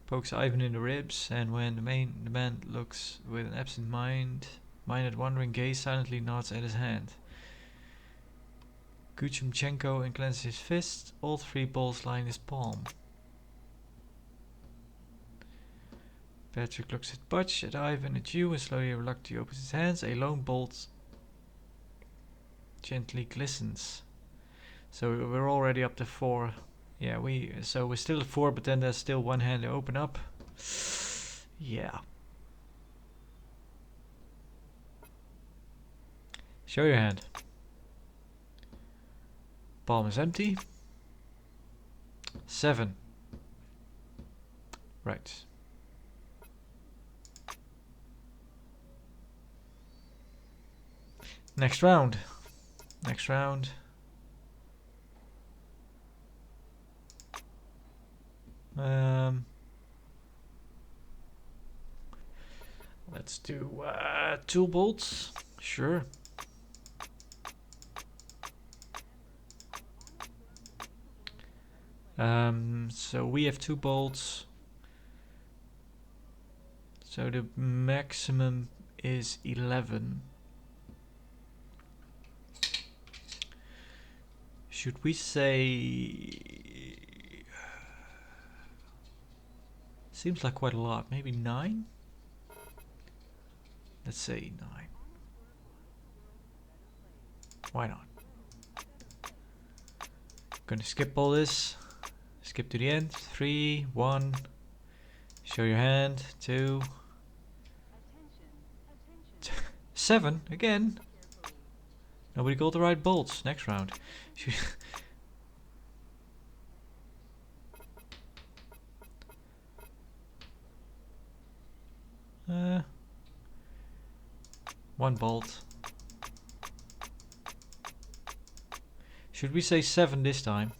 pokes Ivan in the ribs, and when the man looks with an absent-minded wandering gaze, silently nods at his hand. Kuchumchenko unclenches his fist. All 3 bolts lie in his palm. Patrick looks at Butch, at Ivan, at you, and slowly and reluctantly opens his hands. A lone bolt gently glistens. So we're already up to 4. Yeah, so we're still at 4, but then there's still one hand to open up. Yeah. Show your hand. Palm is empty. 7. Right. Next round. Next round. Let's do 2 bolts. Sure. So we have 2 bolts. So the maximum is 11. Should we say... Seems like quite a lot. Maybe 9? Let's say 9. Why not? Gonna skip all this. Skip to the end. 3, 1. Show your hand. 2. 7 again. Nobody got the right bolts. Next round. One bolt. Should we say 7 this time?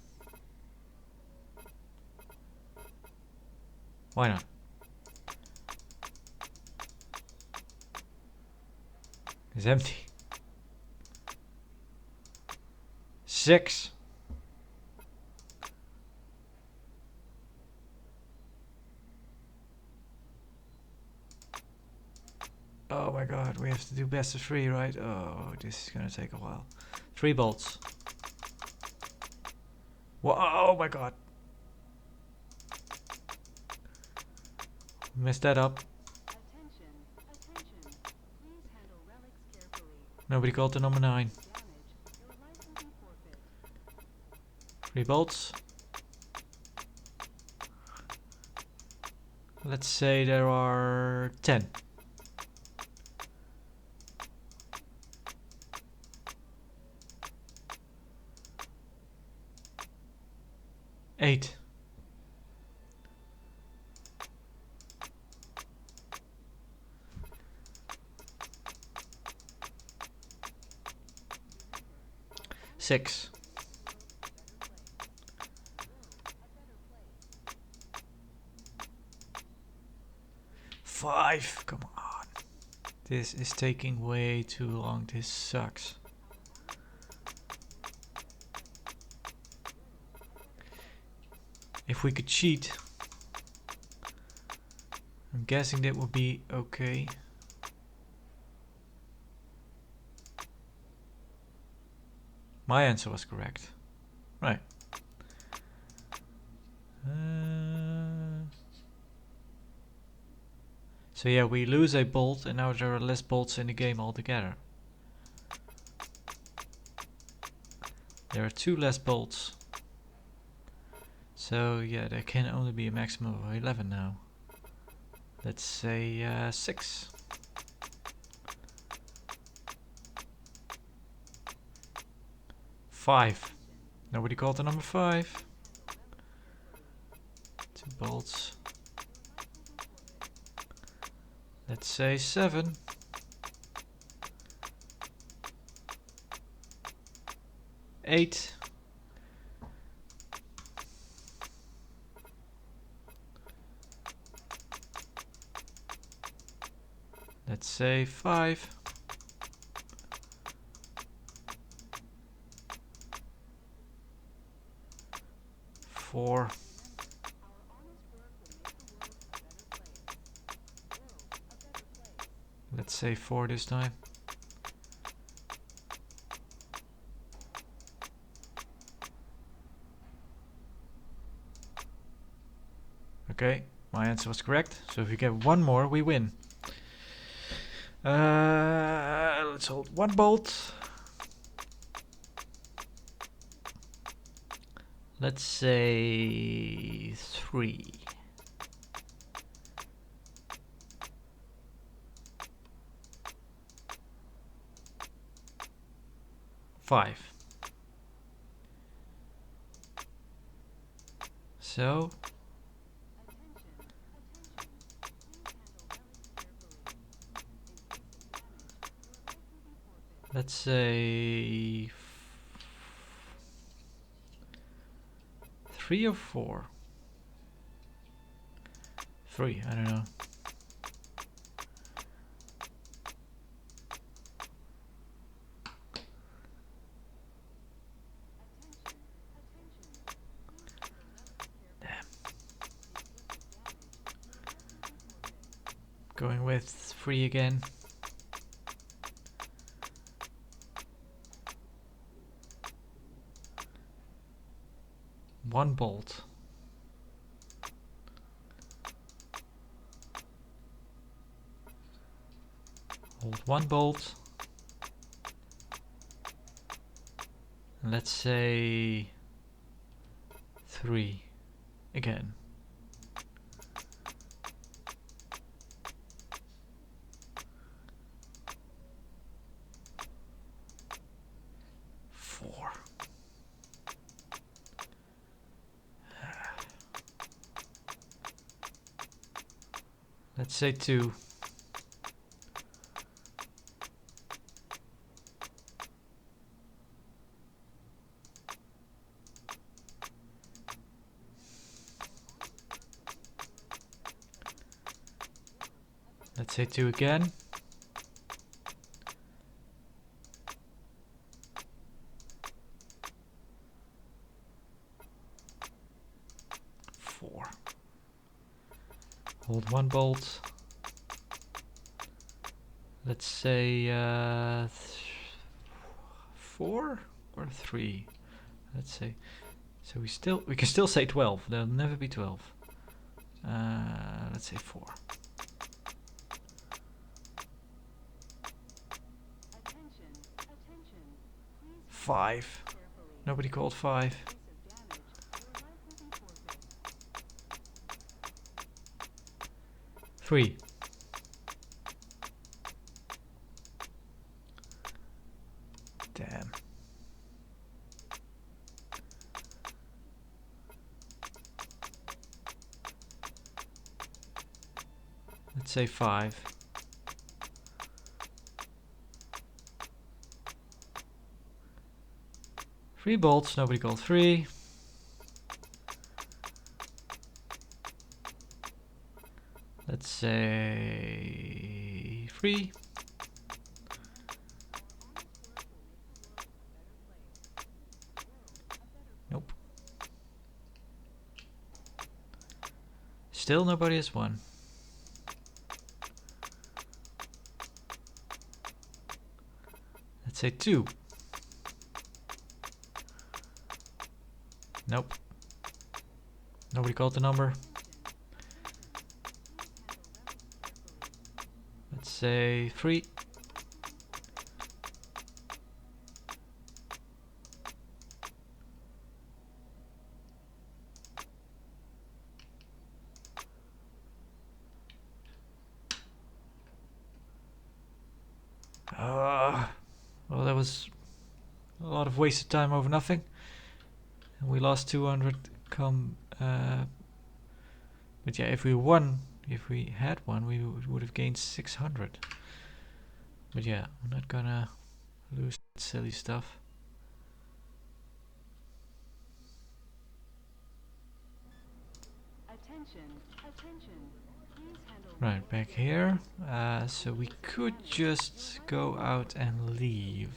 Why not? It's empty. 6. Oh my god, we have to do best of 3, right? Oh, this is gonna take a while. 3 bolts. Whoa, oh my god. Messed that up. Nobody called the number 9. 3 bolts. Let's say there are 10. 8. 6. 5. Come on. This is taking way too long. This sucks. If we could cheat, I'm guessing that would be okay. My answer was correct. Right. So yeah, we lose a bolt and now there are less bolts in the game altogether. There are 2 less bolts. So yeah, there can only be a maximum of 11 now. Let's say 6. 5. Nobody called the number 5. 2 bolts. Let's say 7. 8. Let's say 5. Four. Let's say 4 this time. Okay, my answer was correct. So if we get one more, we win. Let's hold 1 bolt. Let's say 3. Five. So let's say 3 or 4. 3, I don't know. Going with 3 again. One bolt. Hold 1 bolt. And let's say 3 again. Let's say 2. Let's say 2 again. Hold 1 bolt. Let's say 4 or 3. Let's say. So we can still say 12. There'll never be 12. Let's say 4. Attention, attention. Please 5. carefully. Nobody called 5. In case of damage, your life will be forfeit. 3. Damn. Let's say 5. Three bolts, nobody called 3. Let's say 3. Nope. Still nobody has 1. Let's say 2. Nope. Nobody called the number. Let's say 3. Well, that was a lot of wasted time over nothing. And we lost 200 but yeah, if we had won, we would have gained 600. But yeah, I'm not gonna lose that silly stuff. Attention, attention. Right, back here. So we could just go out and leave.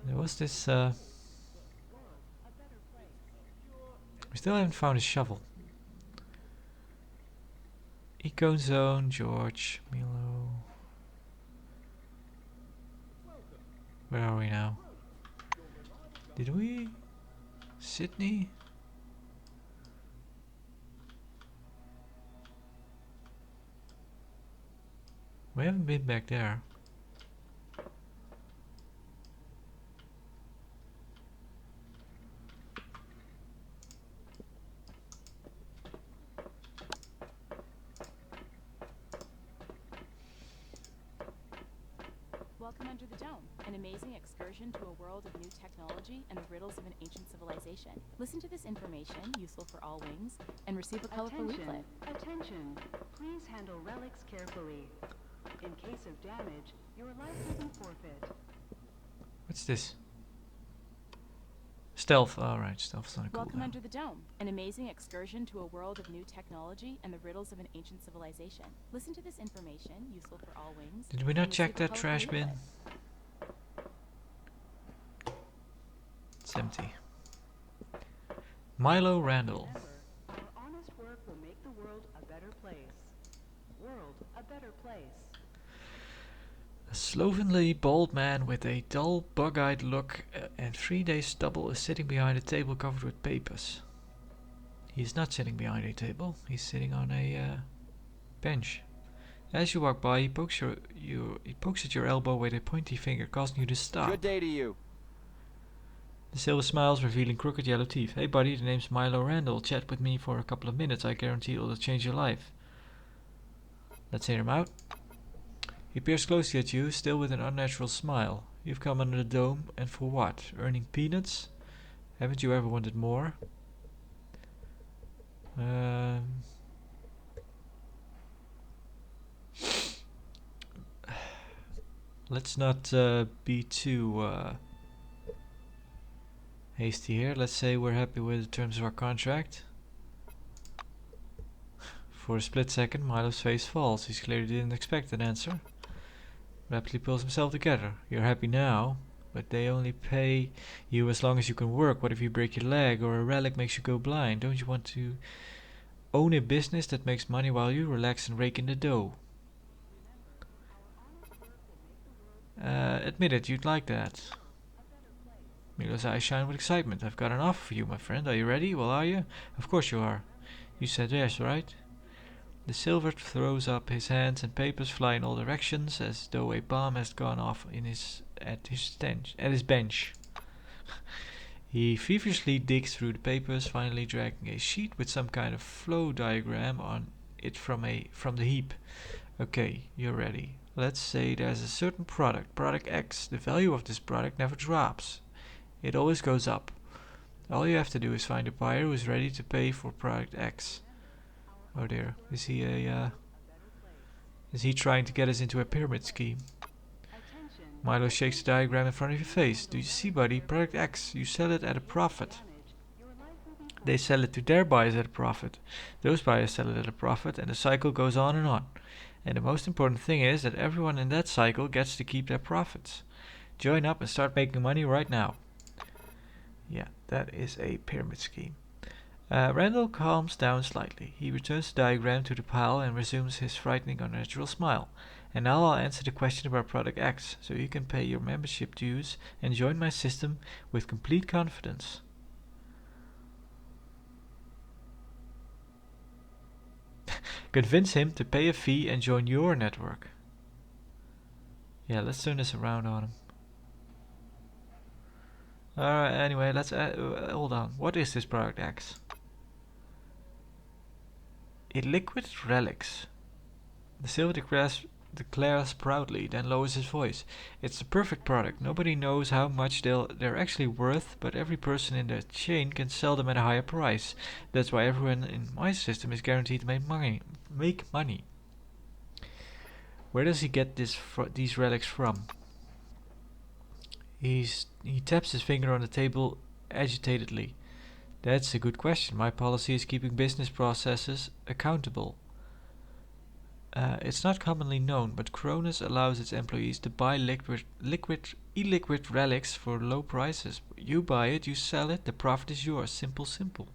There was this. We still haven't found a shovel. Eco Zone, George, Milo. Where are we now? Did we? Sydney? We haven't been back there. Welcome Under the Dome, an amazing excursion to a world of new technology and the riddles of an ancient civilization. Listen to this information, useful for all wings, and receive a colorful leaflet. Attention. Please handle relics carefully. In case of damage, your life will be forfeit. What's this? Stealth. Alright, stealth's not cool. Welcome Under the Dome, an amazing excursion to a world of new technology and the riddles of an ancient civilization. Listen to this information, useful for all wings. Did we not and check receive a that trash colorful bin? leaflet. It's empty. Milo Randall. Remember, our honest work will make the world a better place. World a better place. A slovenly bald man with a dull, bug-eyed look and 3-day stubble is sitting behind a table covered with papers. He is not sitting behind a table, he's sitting on a bench. As you walk by, he pokes at your elbow with a pointy finger, causing you to stop. Good day to you. The silver smiles, revealing crooked yellow teeth. Hey buddy, the name's Milo Randall. Chat with me for a couple of minutes. I guarantee it'll change your life. Let's hear him out. He peers closely at you, still with an unnatural smile. You've come under the dome, and for what? Earning peanuts? Haven't you ever wanted more? Let's not be too hasty here. Let's say we're happy with the terms of our contract. For a split second, Milo's face falls. He clearly didn't expect an answer. Rapidly pulls himself together. You're happy now, but they only pay you as long as you can work. What if you break your leg or a relic makes you go blind? Don't you want to own a business that makes money while you relax and rake in the dough? Admit it, you'd like that. Milo's eyes shine with excitement. I've got an offer for you, my friend. Are you ready? Well, are you? Of course you are. You said yes, right? The silver throws up his hands and papers fly in all directions as though a bomb has gone off at his bench. He feverishly digs through the papers, finally dragging a sheet with some kind of flow diagram on it from the heap. Okay, you're ready. Let's say there's a certain product X. The value of this product never drops. It always goes up. All you have to do is find a buyer who is ready to pay for product X. Oh dear, is he trying to get us into a pyramid scheme? Milo shakes the diagram in front of your face. Do you see, buddy? Product X, you sell it at a profit. They sell it to their buyers at a profit. Those buyers sell it at a profit, and the cycle goes on and on. And the most important thing is that everyone in that cycle gets to keep their profits. Join up and start making money right now. Yeah, that is a pyramid scheme. Randall calms down slightly. He returns the diagram to the pile and resumes his frightening unnatural smile. And now I'll answer the question about Product X, so you can pay your membership dues and join my system with complete confidence. Convince him to pay a fee and join your network. Yeah, let's turn this around on him. Alright, anyway, let's hold on. What is this Product X? Illiquid relics. The silver declares proudly, then lowers his voice. It's the perfect product. Nobody knows how much they're actually worth, but every person in the chain can sell them at a higher price. That's why everyone in my system is guaranteed to make money. Where does he get these relics from? He taps his finger on the table agitatedly. That's a good question. My policy is keeping business processes accountable. It's not commonly known, but Cronus allows its employees to buy illiquid relics for low prices. You buy it, you sell it, the profit is yours. Simple, simple.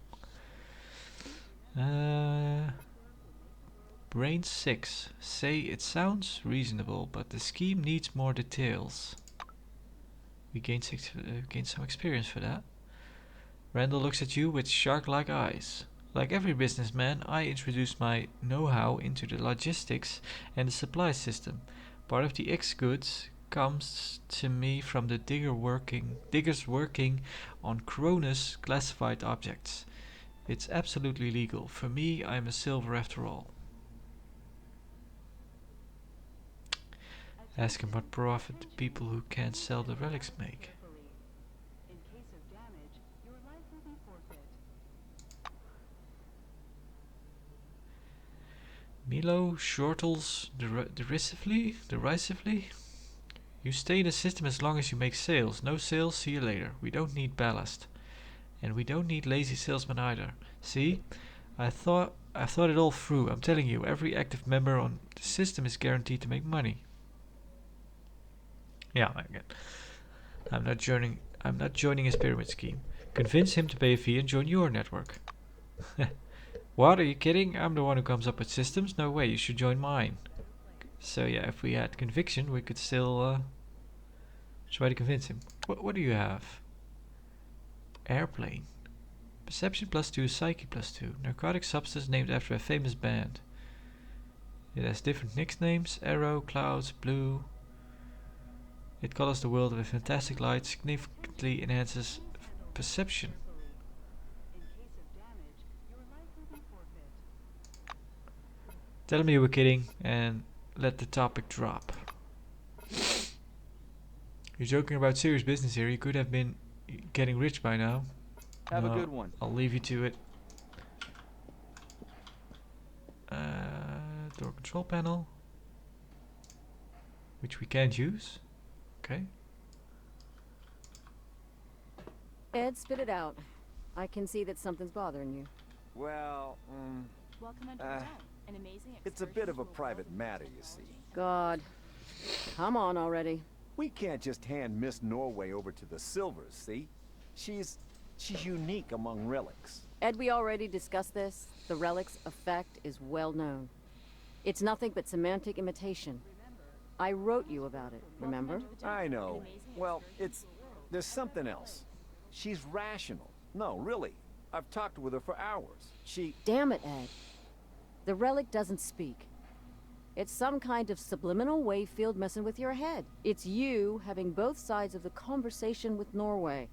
Brain 6. Say it sounds reasonable, but the scheme needs more details. We gain some experience for that. Randall looks at you with shark-like eyes. Like every businessman, I introduce my know-how into the logistics and the supply system. Part of the X-goods comes to me from the diggers working on Cronus classified objects. It's absolutely legal. For me, I'm a silver after all. Ask him what profit the people who can't sell the relics make. In case of damage, your life will be forfeit. Milo chortles derisively. You stay in the system as long as you make sales. No sales, see you later. We don't need ballast. And we don't need lazy salesmen either. See? I thought it all through. I'm telling you, every active member on the system is guaranteed to make money. Yeah, again. I'm not joining his pyramid scheme. Convince him to pay a fee and join your network. What, are you kidding? I'm the one who comes up with systems? No way, you should join mine. So yeah, if we had conviction, we could still try to convince him. What do you have? Airplane. Perception +2, psyche +2. Narcotic substance named after a famous band. It has different nicknames: Arrow, Clouds, Blue. It colors the world with a fantastic light, significantly enhances perception. Tell me you were kidding and let the topic drop. You're joking about serious business here. You could have been getting rich by now. Have a good one. I'll leave you to it. Door control panel, which we can't use. Okay. Ed, spit it out. I can see that something's bothering you. Well, Welcome under the dome. An amazing it's a bit of a private matter, you see. God. Come on already. We can't just hand Miss Norway over to the Silvers, see? She's unique among relics. Ed, we already discussed this. The relic's effect is well known. It's nothing but semantic imitation. I wrote you about it, remember? I know. Well, there's something else. She's rational. No, really. I've talked with her for hours. Damn it, Ed. The relic doesn't speak. It's some kind of subliminal wave field messing with your head. It's you having both sides of the conversation with Norway.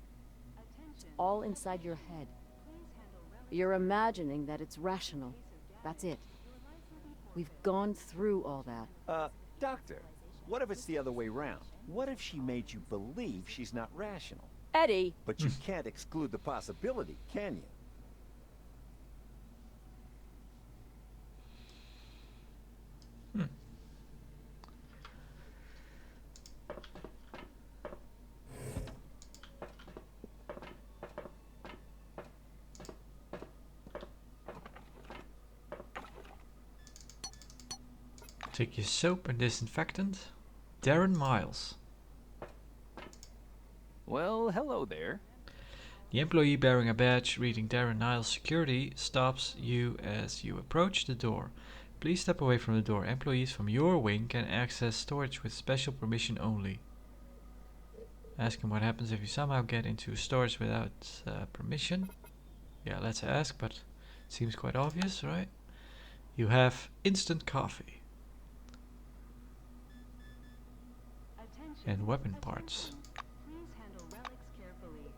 It's all inside your head. You're imagining that it's rational. That's it. We've gone through all that. Doctor, what if it's the other way round? What if she made you believe she's not rational? Eddie! But you can't exclude the possibility, can you? Take your soap and disinfectant. Darren Miles. Well, hello there. The employee bearing a badge reading Darren Niles Security stops you as you approach the door. Please step away from the door. Employees from your wing can access storage with special permission only. Ask him what happens if you somehow get into storage without permission. Yeah, let's ask, but it seems quite obvious, right? You have instant coffee. And weapon parts.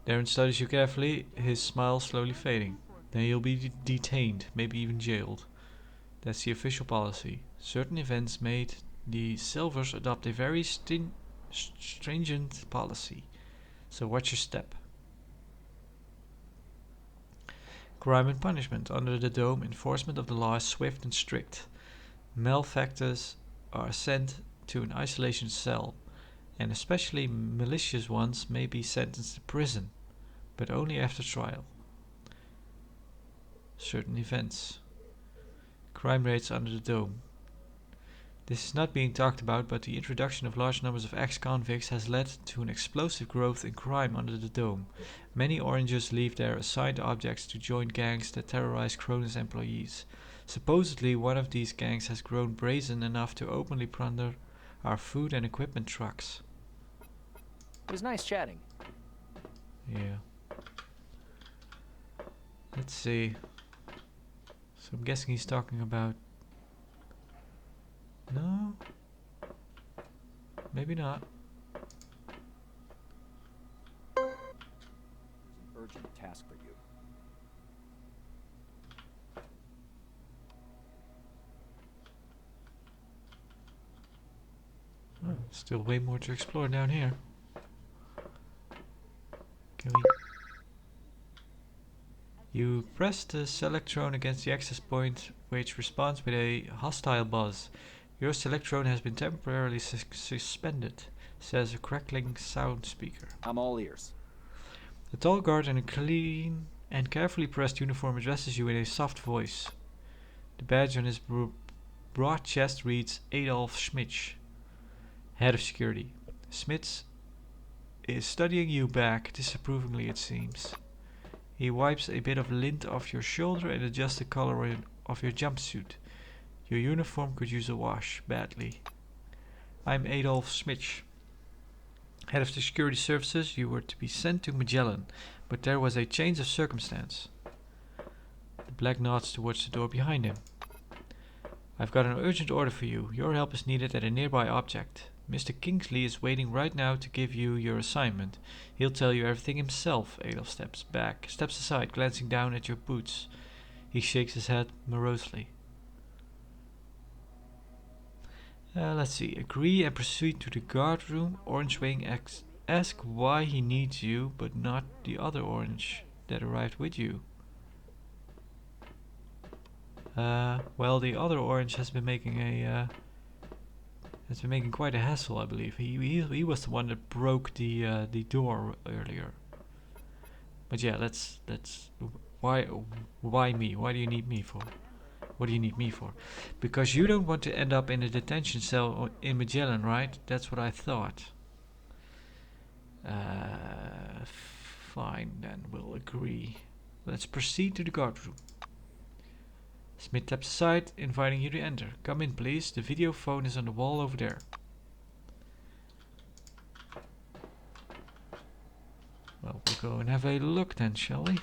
Darren studies you carefully, his smile slowly fading. Then you'll be detained, maybe even jailed. That's the official policy. Certain events made the Silvers adopt a very stringent policy. So watch your step. Crime and punishment. Under the dome, enforcement of the law is swift and strict. Malefactors are sent to an isolation cell, and especially malicious ones may be sentenced to prison, but only after trial. Certain events. Crime rates under the dome. This is not being talked about, but the introduction of large numbers of ex-convicts has led to an explosive growth in crime under the dome. Many Oranges leave their assigned objects to join gangs that terrorize Cronus employees. Supposedly, one of these gangs has grown brazen enough to openly plunder our food and equipment trucks. It was nice chatting. Yeah. Let's see. So I'm guessing he's talking about... No? Maybe not. Urgent task for you. Oh, still way more to explore down here. Can we... You press the selectron against the access point, which responds with a hostile buzz. Your selectron has been temporarily suspended, says a crackling sound speaker. I'm all ears. The tall guard in a clean and carefully pressed uniform addresses you in a soft voice. The badge on his broad chest reads Adolf Schmitz, head of security. Schmitz is studying you back, disapprovingly it seems. He wipes a bit of lint off your shoulder and adjusts the color of your jumpsuit. Your uniform could use a wash, badly. I'm Adolf Schmitz, head of the security services. You were to be sent to Magellan, but there was a change of circumstance. The black nods towards the door behind him. I've got an urgent order for you. Your help is needed at a nearby object. Mr. Kingsley is waiting right now to give you your assignment. He'll tell you everything himself. Adolf steps aside, glancing down at your boots. He shakes his head morosely. Let's see. Agree and proceed to the guard room. Orange Wing ask why he needs you, but not the other orange that arrived with you. Well, the other orange has been making quite a hassle, I believe. He was the one that broke the door earlier. But yeah, let's why me? Why do you need me for? What do you need me for? Because you don't want to end up in a detention cell in Magellan, right? That's what I thought. Fine, then we'll agree. Let's proceed to the guard room. Smith steps aside, inviting you to enter. Come in, please. The video phone is on the wall over there. Well, we'll go and have a look then, shall we?